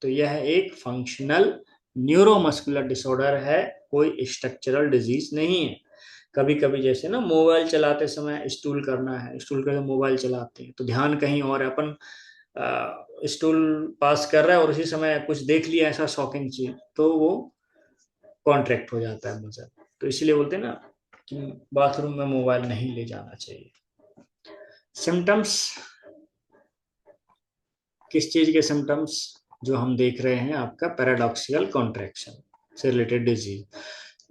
Speaker 1: तो यह एक फंक्शनल न्यूरोमस्कुलर डिसऑर्डर है, कोई स्ट्रक्चरल डिजीज नहीं है। कभी कभी जैसे ना मोबाइल चलाते समय स्टूल करना है, स्टूल करके मोबाइल चलाते हैं तो ध्यान कहीं और है, अपन स्टूल पास कर रहा है और उसी समय कुछ देख लिया ऐसा शॉकिंग चीज तो वो कॉन्ट्रैक्ट हो जाता है मसल। तो इसीलिए बोलते हैं ना कि बाथरूम में मोबाइल नहीं ले जाना चाहिए। सिम्टम्स, किस चीज के सिम्टम्स जो हम देख रहे हैं, आपका पैराडॉक्सिकल कॉन्ट्रैक्शन से रिलेटेड डिजीज।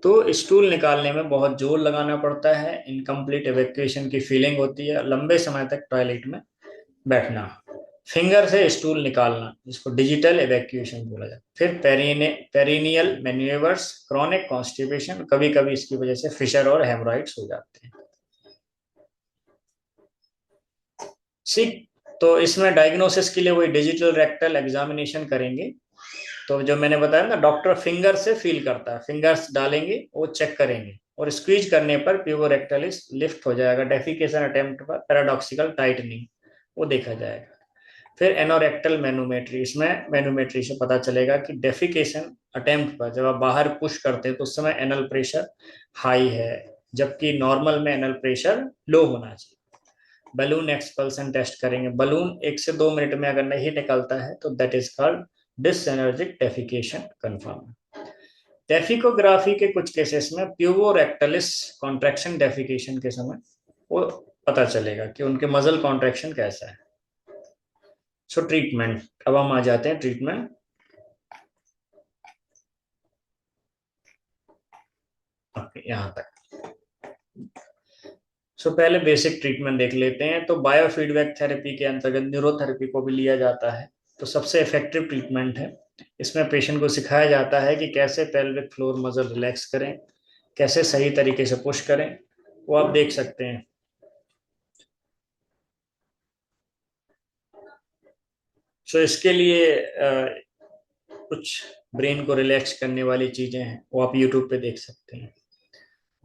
Speaker 1: तो स्टूल निकालने में बहुत जोर लगाना पड़ता है, इनकम्प्लीट इवैक्यूएशन की फीलिंग होती है, लंबे समय तक टॉयलेट में बैठना, फिंगर से स्टूल निकालना जिसको डिजिटल इवैक्यूएशन बोला जाता है। फिर पेरिनियल मैन्यूवर्स, क्रॉनिक कॉन्स्टिपेशन, कभी कभी इसकी वजह से फिशर और हेमरॉइड्स हो जाते हैं। ठीक, तो इसमें डायग्नोसिस के लिए वही डिजिटल रेक्टल एग्जामिनेशन करेंगे। तो जो मैंने बताया ना, डॉक्टर फिंगर से फील करता है, फिंगर्स डालेंगे, वो चेक करेंगे, और स्क्वीज करने पर प्यूबो रेक्टलिस लिफ्ट हो जाएगा। डेफिकेशन अटेम्प्ट पर पैराडॉक्सिकल टाइटनिंग वो देखा जाएगा। फिर एनोरेक्टल मैनोमेट्री, इसमें मैनोमेट्री से पता चलेगा कि डेफिकेशन अटेम्प्ट पर जब आप बाहर पुश करते हैं तो उस समय एनल प्रेशर हाई है, जबकि नॉर्मल में एनल प्रेशर लो होना चाहिए। बलून एक्सपल्सन टेस्ट करेंगे, बलून 1 से 2 मिनट में अगर नहीं निकलता है तो that is called dyssynergic defecation confirm. Defecography के कुछ केसेस में प्यूबो रेक्टलिस कॉन्ट्रैक्शन डेफिकेशन के समय वो पता चलेगा कि उनके मसल कॉन्ट्रैक्शन कैसा है। सो ट्रीटमेंट, अब हम आ जाते हैं ट्रीटमेंट। यहां तक। सो पहले बेसिक ट्रीटमेंट देख लेते हैं। तो बायोफीडबैक थेरेपी के अंतर्गत न्यूरोथेरेपी को भी लिया जाता है। तो सबसे इफेक्टिव ट्रीटमेंट है, इसमें पेशेंट को सिखाया जाता है कि कैसे पेल्विक फ्लोर मसल रिलैक्स करें, कैसे सही तरीके से पुश करें, वो आप देख सकते हैं। सो इसके लिए कुछ ब्रेन को रिलैक्स करने वाली चीजें हैं, वो आप यूट्यूब पे देख सकते हैं।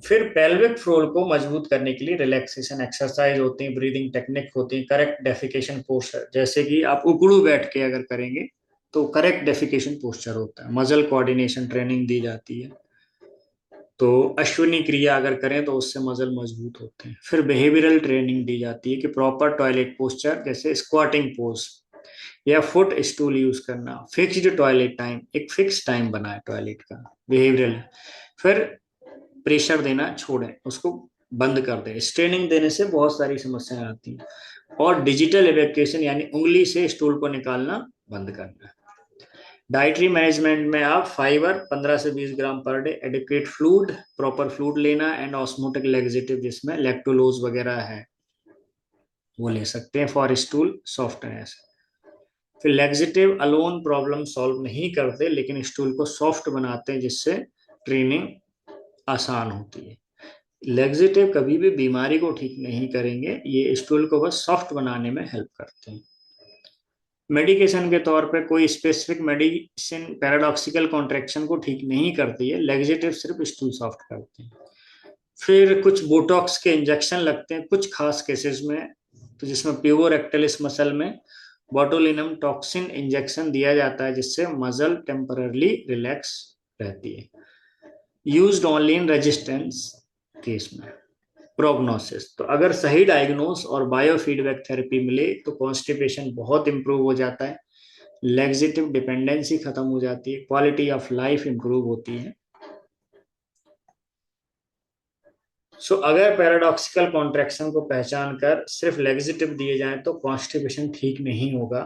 Speaker 1: फिर पेल्विक फ्लोर को मजबूत करने के लिए रिलैक्सेशन एक्सरसाइज होती है, ब्रीदिंग टेक्निक होती है, करेक्ट डेफिकेशन पोस्चर, जैसे कि आप उकड़ू बैठ के अगर करेंगे तो करेक्ट डेफिकेशन पोस्चर होता है। मसल कोऑर्डिनेशन ट्रेनिंग दी जाती है। तो अश्विनी क्रिया अगर करें तो उससे मसल मजबूत होते हैं। फिर बिहेवियरल ट्रेनिंग दी जाती है कि प्रॉपर टॉयलेट पोस्चर, जैसे स्क्वाटिंग पोज या फुट स्टूल यूज करना, फिक्स्ड टॉयलेट टाइम, एक फिक्स टाइम बनाए टॉयलेट का, बिहेवियरल। फिर प्रेशर देना छोड़ें, उसको बंद कर दें। स्ट्रेनिंग देने से बहुत सारी समस्याएं आती हैं। और डिजिटल इवैक्यूएशन यानी उंगली से स्टूल को निकालना बंद करना। डाइटरी मैनेजमेंट में आप फाइबर 15 से 20 gram per day, adequate fluid, proper fluid लेना, एंड ऑस्मोटिक लैक्सेटिव जिसमें लैक्टोलोज वगैरह है वो ले सकते हैं फॉर स्टूल सॉफ्टनेस। फिर लैक्सेटिव अलोन प्रॉब्लम सॉल्व नहीं करते, लेकिन स्टूल को सॉफ्ट बनाते हैं, जिससे ट्रेनिंग आसान होती है। लैक्सेटिव कभी भी बीमारी को ठीक नहीं करेंगे, ये स्टूल को बस सॉफ्ट बनाने में हेल्प करते हैं। मेडिकेशन के तौर पे कोई स्पेसिफिक मेडिसिन पैराडॉक्सिकल कॉन्ट्रैक्शन को ठीक नहीं करती है, लैक्सेटिव सिर्फ स्टूल सॉफ्ट करते हैं। फिर कुछ बोटॉक्स के इंजेक्शन लगते हैं कुछ खास केसेस में, तो जिसमें प्यूबो रेक्टलिस मसल में बोटुलिनम टॉक्सिन इंजेक्शन दिया जाता है, जिससे मसल टेम्पररली रिलैक्स रहती है। Used only in resistance case में। प्रोग्नोसिस, तो अगर सही डायग्नोस और बायोफीडबैक थेरेपी मिले तो कॉन्स्टिपेशन बहुत इंप्रूव हो जाता है, लैक्सेटिव डिपेंडेंसी खत्म हो जाती है, क्वालिटी ऑफ लाइफ इंप्रूव होती है। सो अगर पैराडॉक्सिकल कॉन्ट्रैक्शन को पहचान कर सिर्फ लैक्सेटिव दिए जाएं तो कॉन्स्टिपेशन ठीक नहीं होगा,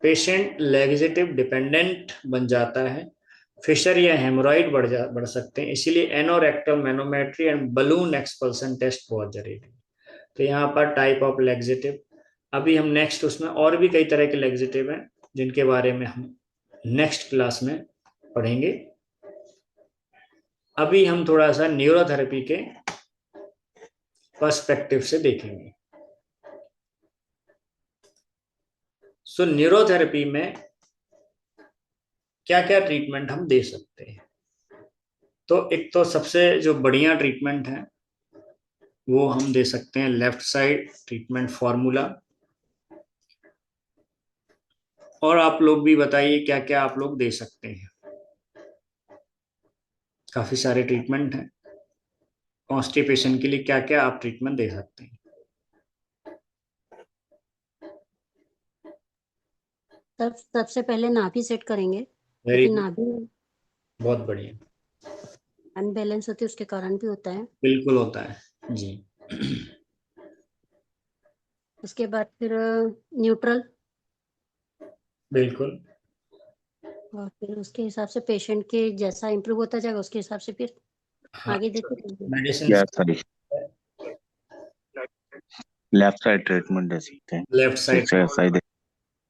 Speaker 1: पेशेंट लैक्सेटिव डिपेंडेंट बन जाता है, फिशर या हेमोरॉइड बढ़ सकते हैं। इसीलिए anorectal manometry and balloon expulsion test बहुत जरूरी है। तो यहाँ पर टाइप ऑफ लैक्सेटिव, अभी हम नेक्स्ट उसमें और भी कई तरह के लैक्सेटिव हैं जिनके बारे में हम नेक्स्ट क्लास में पढ़ेंगे। अभी हम थोड़ा सा न्यूरोथेरेपी के पर्सपेक्टिव से देखेंगे। सो न्यूरोथेरेपी में क्या क्या ट्रीटमेंट हम दे सकते हैं। तो एक तो सबसे जो बढ़िया ट्रीटमेंट है वो हम दे सकते हैं लेफ्ट साइड ट्रीटमेंट फॉर्मूला। और आप लोग भी बताइए क्या क्या आप लोग दे सकते हैं। काफी सारे ट्रीटमेंट हैं कॉन्स्टिपेशन के लिए, क्या क्या आप ट्रीटमेंट दे सकते हैं।
Speaker 4: सबसे पहले नाभि सेट करेंगे,
Speaker 1: वेरी
Speaker 4: क्योंकि
Speaker 1: गुड,
Speaker 4: नाभि
Speaker 1: बहुत बढ़िया,
Speaker 4: अनबैलेंस होती है, उसके कारण भी होता है।
Speaker 1: बिल्कुल होता है जी।
Speaker 4: उसके बाद फिर न्यूट्रल,
Speaker 1: बिल्कुल।
Speaker 4: और फिर उसके हिसाब से पेशेंट के जैसा इम्प्रूव होता जाएगा उसके हिसाब से फिर
Speaker 1: हाँ,
Speaker 4: आगे देते रहेंगे।
Speaker 1: मेडिसिन
Speaker 2: या सॉरी, लेफ्ट साइड ट्रीटमेंट दे सकते हैं,
Speaker 1: लेफ्ट साइड,
Speaker 2: जैसे ऐसा दे,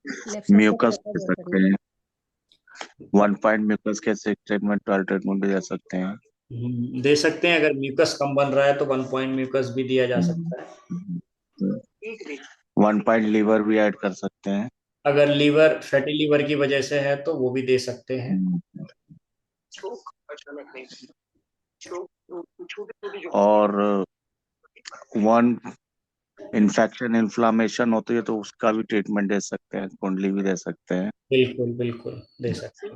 Speaker 4: लेफ्ट साइड
Speaker 2: म्यूकस
Speaker 4: का
Speaker 2: दे
Speaker 4: जैसा
Speaker 2: सकते हैं, 1 पॉइंट म्यूकस के ट्रीटमेंट, 12 ट्रीटमेंट भी दे सकते हैं।
Speaker 1: दे सकते हैं। अगर म्यूकस कम बन रहा है तो 1 पॉइंट म्यूकस भी दिया जा सकता है।
Speaker 2: वन पॉइंट लीवर भी ऐड कर सकते हैं।
Speaker 1: अगर लीवर फैटी लीवर की वजह से है तो वो भी दे सकते हैं।
Speaker 2: और वन इन्फेक्शन इन्फ्लामेशन होती है तो उसका भी ट्रीटमेंट दे सकते हैं, कुंडली भी दे सकते हैं।
Speaker 1: बिल्कुल बिल्कुल दे सकते हैं।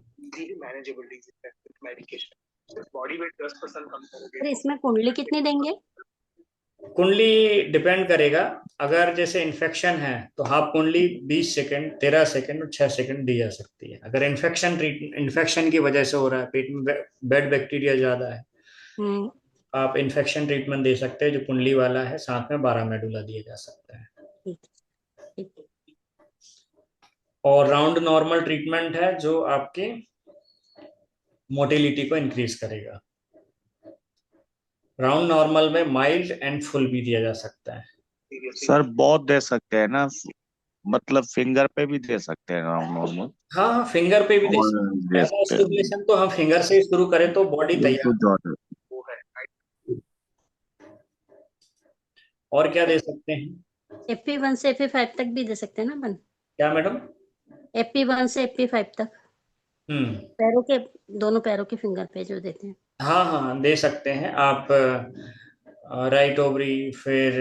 Speaker 4: सर इसमें कुंडली कितनी देंगे?
Speaker 1: कुंडली डिपेंड करेगा। अगर जैसे इन्फेक्शन है तो हाफ कुंडली 20 सेकंड, 13 सेकंड और 6 सेकंड दी जा सकती है। अगर इन्फेक्शन की वजह से हो रहा है, पेट में बैड बैक्टीरिया ज्यादा है,
Speaker 4: हम्म।
Speaker 1: आप इन्फेक्शन ट्रीटमेंट दे सकते हैं जो कुंडली वाला है, साथ में 12 मेडुला दिया जा सकता है।
Speaker 4: ठीक ठीक।
Speaker 1: और राउंड नॉर्मल ट्रीटमेंट है जो आपके मोटिलिटी को इंक्रीज करेगा। राउंड नॉर्मल में माइल्ड एंड फुल भी दिया जा सकता है।
Speaker 2: सर बहुत दे सकते हैं ना, मतलब फिंगर पे भी दे सकते हैं राउंड नॉर्मल।
Speaker 1: हाँ हाँ, फिंगर पे भी दे
Speaker 2: और
Speaker 1: सकते हैं।
Speaker 2: दे
Speaker 1: पहला
Speaker 2: सकते हैं।
Speaker 1: स्टिमुलेशन तो हम फिंगर से ही शुरू करें तो बॉडी तैयार।
Speaker 2: बिल्कुल डॉक्टर।
Speaker 1: और क्या दे सकते हैं?
Speaker 4: FP1 से FP5 तक भी दे सकते हैं ना अपन?
Speaker 1: क्या मैडम?
Speaker 4: FP1 से FP5 तक
Speaker 1: हम्म।
Speaker 4: पैरों के, दोनों पैरों के फिंगर पे जो देते हैं।
Speaker 1: हाँ हाँ, दे सकते हैं आप। राइट ओवरी, फिर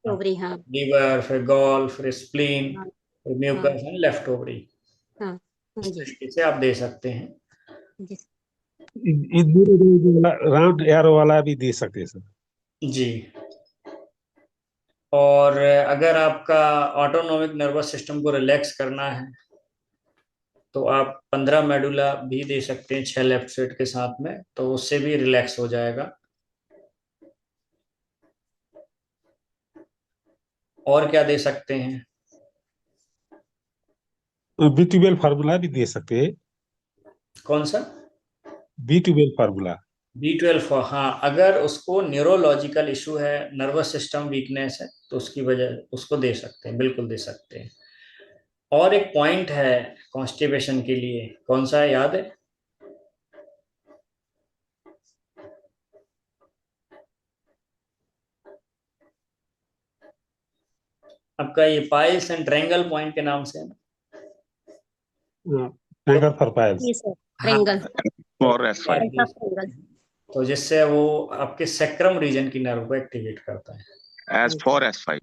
Speaker 4: ओवरी, हाँ।
Speaker 1: लीवर, फिर गॉल, फिर स्प्लीन,
Speaker 4: हाँ
Speaker 1: फिर
Speaker 4: हाँ
Speaker 1: म्यूकस एंड लेफ्ट ओवरी।
Speaker 4: हाँ।
Speaker 1: इस
Speaker 4: हाँ जी।
Speaker 1: तरीके से आप दे सकते हैं।
Speaker 4: जी।
Speaker 5: राउंड एरो वाला भी दे सकते हैं सर।
Speaker 1: जी। और अगर आपका ऑटोनोमिक नर्वस सिस्टम को रिलैक्स करना है तो आप 15 मेडुला भी दे सकते हैं 6 लेफ्ट साइड के साथ में, तो उससे भी रिलैक्स हो जाएगा। और क्या दे सकते हैं?
Speaker 5: B12 फार्मूला भी दे सकते हैं।
Speaker 1: कौन सा?
Speaker 5: B12 formula.
Speaker 1: B12, हाँ, अगर उसको न्यूरोलॉजिकल इशू है, नर्वस सिस्टम वीकनेस है, तो उसकी वजह उसको दे सकते हैं, बिल्कुल दे सकते हैं। और एक पॉइंट है कॉन्स्टिपेशन के लिए, कौन सा है याद है? आपका ये पाइल्स एंड ट्रायंगल पॉइंट के नाम से है ना?
Speaker 5: Triangle for piles.
Speaker 4: ये सर
Speaker 1: हाँ,
Speaker 4: ट्रेंगल,
Speaker 2: और S5।
Speaker 4: ऐसा ट्रेंगल।
Speaker 1: तो जिससे वो आपके सेक्रम रीजन की नर्व को एक्टिवेट करता है।
Speaker 2: S4 S5।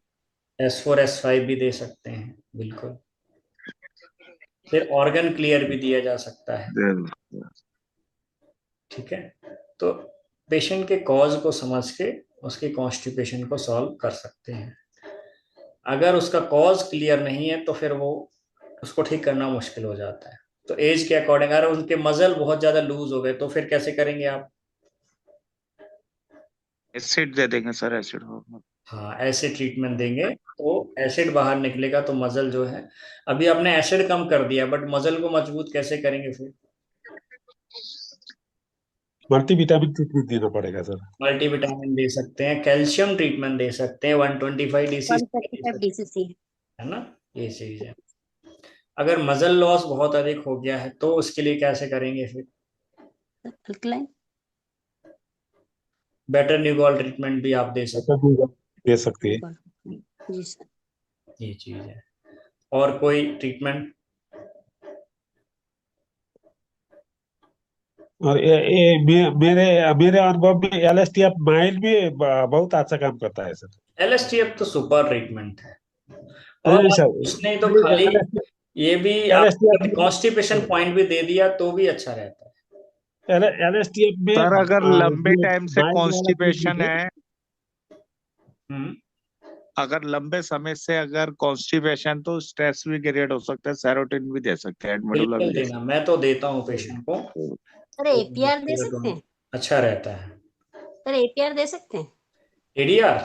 Speaker 1: S4 S5 भी दे सकते हैं, बिल्कुल। फिर ऑर्गन क्लियर भी दिया जा सकता है। ठीक है। तो पेशेंट के कॉज को समझ के उसके कॉन्स्टिपेशन को सॉल्व कर सकते हैं। अगर उसका कॉज क्लियर नहीं है तो फिर वो उसको ठीक करना मुश्किल हो जाता है। तो एज के अकॉर्डिंग, अगर उनके मसल बहुत ज्यादा लूज हो गए तो फिर कैसे करेंगे आप?
Speaker 2: एसिड दे देंगे सर, एसिड हो।
Speaker 1: हाँ, एसिड ट्रीटमेंट देंगे तो एसिड बाहर निकलेगा तो मसल जो है, अभी आपने एसिड कम कर दिया बट मसल को मजबूत कैसे करेंगे फिर?
Speaker 5: मल्टीविटामिन ट्रीटमेंट देना पड़ेगा सर।
Speaker 1: मल्टीविटामिन दे सकते हैं, कैल्शियम ट्रीटमेंट दे सकते हैं, 125 DCC दे
Speaker 4: 135
Speaker 1: सकते
Speaker 4: DCC।
Speaker 1: हैं, है ना? ये चीज है। अगर मसल लॉस बहुत अधिक हो गया है तो उसके लिए कैसे करेंगे फिर?
Speaker 4: अल्कलाइन।
Speaker 1: बेटर न्यूगॉल ट्रीटमेंट भी आप दे सकते
Speaker 5: ऐसा भी दे सकते हैं।
Speaker 4: जी सर।
Speaker 1: हैं, ये चीज है। और कोई ट्रीटमेंट?
Speaker 5: और मेरे मेरे अनुभव में LSTF माइल भी बहुत अच्छा काम करता है सर।
Speaker 1: LSTF तो सुपर ट्रीटमेंट है।
Speaker 5: नहीं
Speaker 1: और
Speaker 5: नहीं
Speaker 1: आप
Speaker 5: सर,
Speaker 1: उसने तो खाली ये भी आप कॉन्स्टिपेशन
Speaker 5: LSTF
Speaker 1: पॉइंट भी दे दिया तो भी अच्छा रहता है।
Speaker 5: LSTF में
Speaker 2: सर अगर लंबे
Speaker 5: जो
Speaker 2: टाइम से
Speaker 5: माइल वाला
Speaker 2: कॉन्स्टिपेशन
Speaker 5: ट्रीटमेंट है।
Speaker 2: है,
Speaker 1: हम्म।
Speaker 2: अगर लंबे समय से अगर कॉन्स्टिपेशन, तो स्ट्रेस भी क्रिएट हो सकता है, सेरोटोनिन भी दे सकते हैं, एडमेडुला भी
Speaker 1: बिल्कुल
Speaker 2: दे
Speaker 1: देना, मैं तो देता हूँ पेशेंट को।
Speaker 2: सकते
Speaker 4: सर APR दे सकते हैं?
Speaker 1: अच्छा रहता है।
Speaker 4: सर APR दे सकते हैं?
Speaker 1: ADR?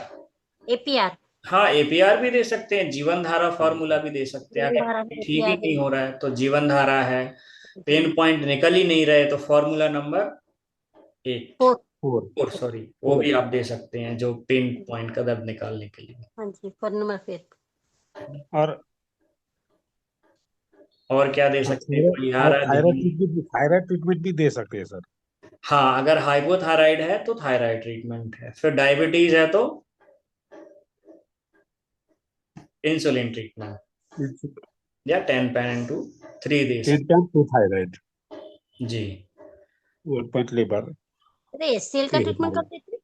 Speaker 4: APR।
Speaker 1: हाँ, APR भी दे सकते हैं, जीवन धारा फॉर्मूला भी दे सकते हैं।
Speaker 4: जीवन
Speaker 1: अगर
Speaker 4: धारा
Speaker 1: ठीक ही
Speaker 4: APR
Speaker 1: नहीं
Speaker 4: दे
Speaker 1: हो रहा है तो जीवन धारा है,
Speaker 4: सकते
Speaker 1: पेन पॉइंट निकल ही नहीं रहे तो फॉर्मूला नंबर 8,
Speaker 4: हैं।
Speaker 5: 4।
Speaker 1: 4 सॉरी, वो भी आप दे सकते हैं जो पेन पॉइंट का दर्द निकालने के लिए।
Speaker 4: हाँ जी, 4 नंबर 5।
Speaker 5: और
Speaker 1: और क्या दे सकते हैं, कोई आ रहा है ध्यान में?
Speaker 5: थायराइड ट्रीटमेंट भी दे सकते हैं सर।
Speaker 1: हाँ, अगर हाइपोथायराइड है तो थायराइड ट्रीटमेंट है, फिर डायबिटीज है तो इंसुलिन ट्रीटमेंट या 10 पेन इनटू 3 days।
Speaker 5: 10 to थायराइड
Speaker 1: जी।
Speaker 5: 1 point लीवर।
Speaker 4: अरे एचसीएल का ट्रीटमेंट कब देते हैं?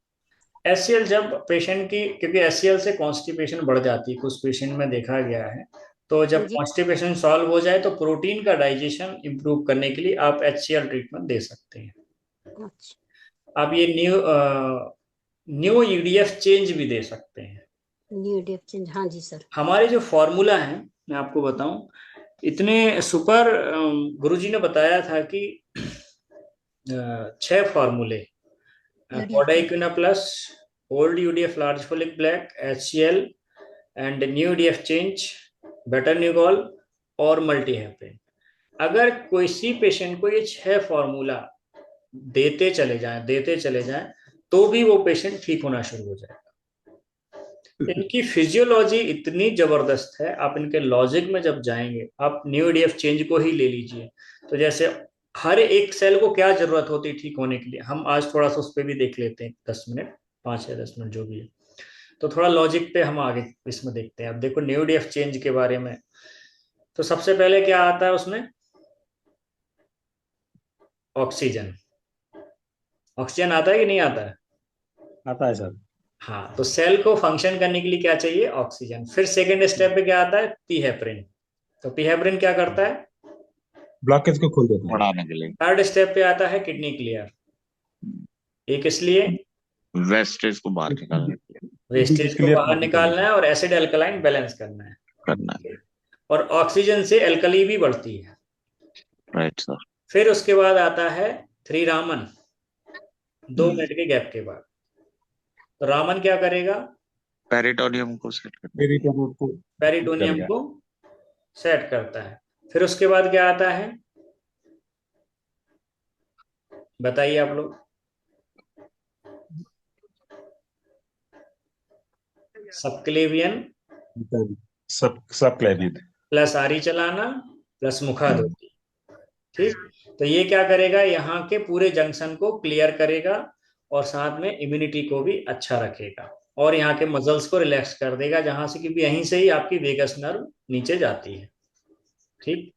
Speaker 1: एचसीएल जब पेशेंट की, क्योंकि एचसीएल से कॉन्स्टिपेशन बढ़ जाती है, कुछ पेशेंट में देखा गया है, तो जब
Speaker 4: जी।
Speaker 1: कॉन्स्टिपेशन सॉल्व हो जाए तो प्रोटीन का डाइजेशन इंप्रूव करने के लिए आप एचसीएल ट्रीटमेंट दे सकते हैं।
Speaker 4: अच्छा,
Speaker 1: आप ये न्यू ईडीएफ चेंज भी दे सकते हैं।
Speaker 4: न्यू डेप चेंज, हाँ जी सर।
Speaker 1: हमारे जो फॉर्मूला है, मैं आपको बताऊं, इतने सुपर, गुरुजी ने बताया था कि 6 फॉर्मूले, कोडाइक्विना plus, old UDF large folic black, HCL and new UDF change, better न्यूगॉल और मल्टी हेपरिन। अगर किसी पेशेंट को ये 6 फॉर्मूला देते चले जाएं तो भी वो पेशेंट ठीक होना शुरू हो जाएगा। इनकी फिजियोलॉजी इतनी जबरदस्त है, आप इनके लॉजिक में जब जाएंगे, आप न्यू ईडीएफ चेंज को ही ले लीजिए, तो जैसे हर एक सेल को क्या जरूरत होती है ठीक होने के लिए, हम आज थोड़ा सा उस पर भी देख लेते हैं, 10 मिनट, 5 या 10 मिनट जो भी है। तो थोड़ा लॉजिक पे हम आगे इसमें देखते हैं। अब देखो न्यू ईडीएफ चेंज के बारे में, तो सबसे पहले क्या आता है उसमें, ऑक्सीजन। ऑक्सीजन आता है कि नहीं आता है?
Speaker 5: आता है सर।
Speaker 1: हाँ, तो सेल को फंक्शन करने के लिए क्या चाहिए? ऑक्सीजन। फिर सेकेंड स्टेप पे क्या आता है? पीहेपरिन। तो पीहेपरिन क्या करता है?
Speaker 5: ब्लॉकेज को खोल देता है।
Speaker 2: बढ़ाने के लिए।
Speaker 1: थर्ड स्टेप पे आता है किडनी क्लियर। एक इसलिए
Speaker 2: वेस्टेज को बाहर निकालने के लिए
Speaker 1: वेस्टेज को
Speaker 5: क्लियर
Speaker 1: बाहर निकालना है और एसिड अल्कलाइन बैलेंस करना है।
Speaker 2: करना है।
Speaker 1: और ऑक्सीजन से एल्कली भी बढ़ती है।
Speaker 2: Right sir.
Speaker 1: फिर उसके बाद आता है 3 रामन, 2 मिनट के गैप के बाद। तो रामन क्या करेगा?
Speaker 2: पेरिटोनियम को सेट करना।
Speaker 5: पेरिटोनियम को
Speaker 1: पेरिटोनियम
Speaker 5: करेगा।
Speaker 1: को सेट करता है। फिर उसके बाद क्या आता है, बताइए आप लोग। सबक्लेवियन
Speaker 5: सब क्लेविन।
Speaker 1: प्लस आरी चलाना प्लस मुखादोती। ठीक, तो ये क्या करेगा, यहाँ के पूरे जंक्शन को क्लियर करेगा और साथ में इम्यूनिटी को भी अच्छा रखेगा और यहाँ के मसल्स को रिलैक्स कर देगा, जहां से, क्योंकि यहीं से ही आपकी वेगस नर्व नीचे जाती है। ठीक,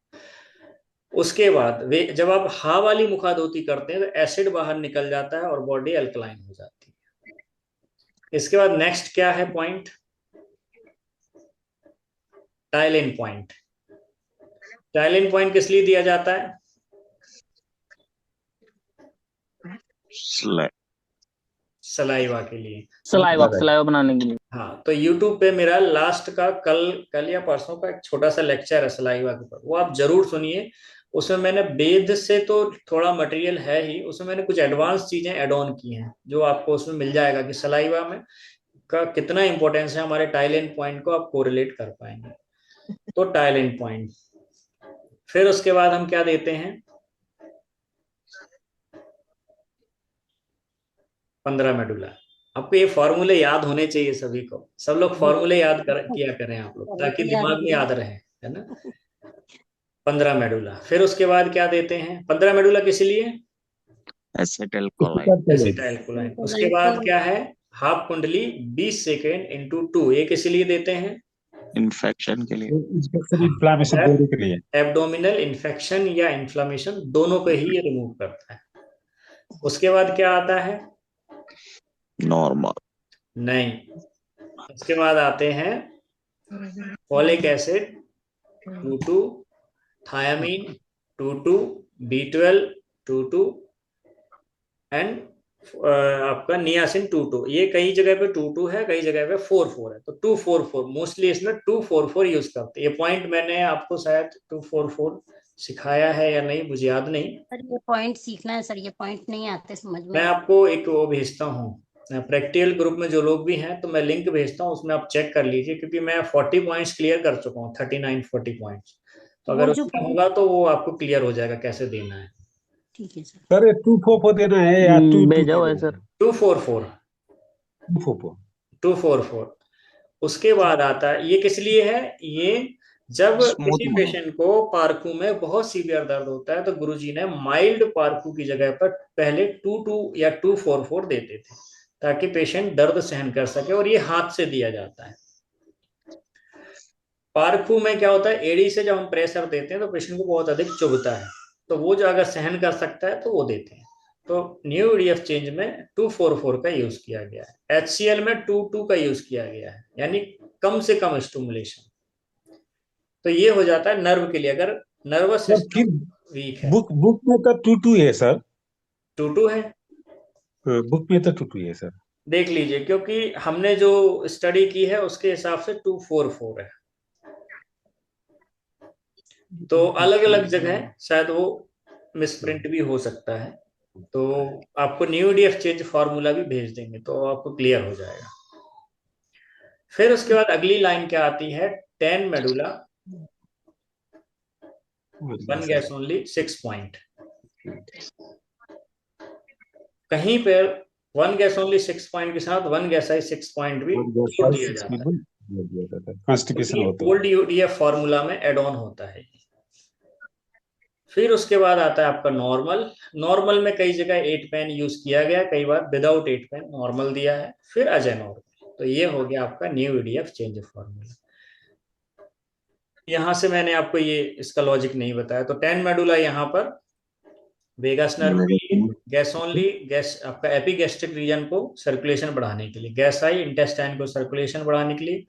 Speaker 1: उसके बाद वे जब आप हा वाली मुखादोती करते हैं तो एसिड बाहर निकल जाता है और बॉडी अल्कलाइन हो जाती है। इसके बाद नेक्स्ट क्या है point? Ptyalin point. Ptyalin point किस लिए दिया जाता है? सलाइवा के लिए।
Speaker 3: सलाइवा बनाने के लिए।
Speaker 1: हाँ, तो YouTube पे मेरा लास्ट का कल या परसों का एक छोटा सा लेक्चर है सलाइवा के ऊपर, वो आप जरूर सुनिए। उसमें मैंने वेद से तो थोड़ा मटेरियल है ही, उसमें मैंने कुछ एडवांस चीजें ऐड ऑन की हैं जो आपको उसमें मिल जाएगा कि सलाइवा में का कितना इंपॉर्टेंस है, हमारे टाइलिन पॉइंट को आप कोरिलेट कर पाएंगे। तो टाइलिन पॉइंट, फिर उसके बाद हम क्या देते हैं? 15 मेडुला। आपको ये फॉर्मूले याद होने चाहिए सभी को, सब लोग फॉर्मूले किया करें आप लोग, ताकि दिमाग में याद रहे, है ना। 15 मेडुला। फिर उसके बाद क्या देते हैं? 15 मेडुला किस लिए? एसिटाइलकोलाइन। उसके बाद क्या है? हाफ कुंडली 20 सेकेंड इंटू 2, ये किस लिए देते हैं?
Speaker 2: इन्फेक्शन के लिए।
Speaker 5: इन्फ्लामेशन दोनों के लिए।
Speaker 1: एब्डोमिनल इन्फेक्शन या इन्फ्लामेशन दोनों को ही ये रिमूव करता है। उसके बाद क्या आता है?
Speaker 2: नॉर्मल
Speaker 1: नहीं, उसके बाद आते हैं folic acid 22, thiamine 22, B12 22 and आपका नियासिन 22। ये कई जगह पे 22 है, कई जगह पे 44 है, तो 244 मोस्टली इसमें 244 यूज करते हैं। ये पॉइंट मैंने आपको शायद 244 सिखाया है या नहीं, मुझे याद नहीं।
Speaker 4: सर ये पॉइंट सीखना है सर, ये पॉइंट नहीं आते समझ में।
Speaker 1: मैं आपको एक वो भेजता हूँ प्रैक्टिकल ग्रुप में, जो लोग भी हैं, तो मैं लिंक भेजता हूँ, उसमें आप चेक कर लीजिए, क्योंकि मैं 40 पॉइंट्स क्लियर कर चुका हूँ, 39-40 पॉइंट्स। तो अगर
Speaker 4: वो जो
Speaker 1: उसमें होगा तो वो आपको क्लियर हो जाएगा कैसे देना है।
Speaker 4: ठीक है सर।
Speaker 5: सर ये 244 देना है या 222
Speaker 3: भेजा हुआ है
Speaker 5: देना
Speaker 3: सर।
Speaker 1: 244
Speaker 5: 244।
Speaker 1: 244। उसके बाद आता है, ये किस लिए है? ये जब किसी पेशेंट को पार्कू में बहुत सीवियर दर्द होता है तो गुरुजी ने माइल्ड पार्कू की जगह पर पहले 22 या 244 देते थे, ताकि पेशेंट दर्द सहन कर सके, और ये हाथ से दिया जाता है। पारखू में क्या होता है, एडी से जब हम प्रेशर देते हैं तो पेशेंट को बहुत अधिक चुभता है, तो वो जो अगर सहन कर सकता है तो वो देते हैं। तो न्यू ईडीएफ चेंज में 244 का यूज किया गया है, HCl में 22 का यूज किया गया है, यानी कम से कम स्टिमुलेशन। तो ये हो जाता है नर्व के लिए, अगर नर्वस
Speaker 5: सर
Speaker 1: सिस्टम
Speaker 5: फिर
Speaker 1: वीक है।
Speaker 5: बुक में तो 22 है सर।
Speaker 1: 22 है,
Speaker 5: बुक में तो 22 है सर।
Speaker 1: देख लीजिए, क्योंकि हमने जो स्टडी की है उसके हिसाब से 244 है, तो अलग अलग जगह शायद वो मिसप्रिंट भी हो सकता है। तो आपको न्यू ईडीएफ चेंज फार्मूला भी भेज देंगे तो आपको क्लियर हो जाएगा। फिर उसके बाद अगली लाइन क्या आती है, 10 मेडुला 1 गैस ओनली 6 पॉइंट। कहीं पर 1 गैस ओनली 6 पॉइंट के साथ 1 गैस आई 6 पॉइंट भी जोड़ दिया जाता है,
Speaker 5: कॉन्स्टिपेशन होता है।
Speaker 1: ओल्ड यूडीएफ फार्मूला में एड ऑन होता है। फिर उसके बाद आता है आपका नॉर्मल। नॉर्मल में कई जगह 8 पेन यूज किया गया, कई बार विदाउट 8 पेन नॉर्मल दिया है। फिर अजय नॉर्मल, तो ये हो गया आपका न्यू ईडीएफ चेंज फार्मूला। यहां से मैंने आपको ये इसका लॉजिक नहीं बताया। तो 10 मेडुला यहाँ पर वेगस नर्व के लिए, गैस ओनली गैस आपका एपिगैस्ट्रिक रीजन को सर्कुलेशन बढ़ाने के लिए, गैस आई इंटेस्टाइन को सर्कुलेशन बढ़ाने के लिए।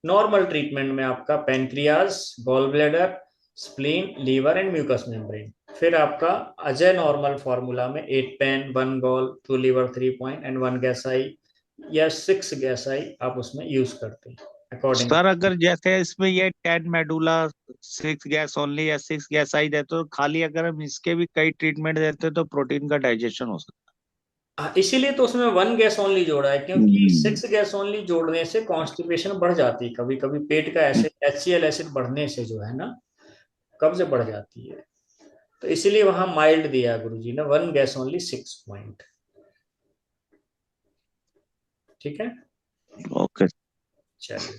Speaker 1: नॉर्मल ट्रीटमेंट में आपका pancreas, gall bladder, spleen, liver and mucous membrane. फिर आपका अजय नॉर्मल फार्मूला में 8 pain 1 gall 2 liver 3 point and 1 gas I या 6 गैस आई आप उसमें यूज करते हैं अकॉर्डिंग।
Speaker 2: सर अगर जैसे इसमें ये 10 मेडुला 6 गैस ओनली या 6 गैस आई देते तो खाली अगर हम इसके भी कई ट्रीटमेंट देते तो प्रोटीन का डाइजेशन हो सकता
Speaker 1: इसीलिए तो उसमें 1 गैस ओनली जोड़ा है, क्योंकि 6 गैस ओनली जोड़ने से कॉन्स्टिपेशन बढ़ जाती है। कभी कभी पेट का एसिड HCl एसिड बढ़ने से जो है ना कब्ज बढ़ जाती है, तो इसीलिए वहां माइल्ड दिया गुरुजी ने 1 गैस ओनली 6 पॉइंट। ठीक है,
Speaker 2: ओके।
Speaker 1: चलिए।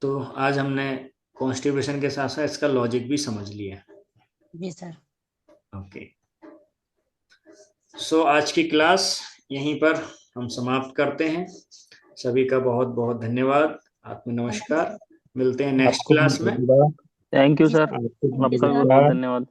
Speaker 1: तो आज हमने कॉन्स्टिपेशन के साथ साथ इसका लॉजिक भी समझ लिया।
Speaker 4: जी सर।
Speaker 1: ओके, सो आज की क्लास यहीं पर हम समाप्त करते हैं। सभी का बहुत बहुत धन्यवाद। आत्म नमस्कार, मिलते हैं नेक्स्ट
Speaker 5: आपको भी
Speaker 1: क्लास में।
Speaker 5: धन्यवाद।
Speaker 3: थैंक यू सर,
Speaker 5: आपको भी
Speaker 3: आपका भी बहुत बहुत
Speaker 5: धन्यवाद।
Speaker 3: धन्यवाद।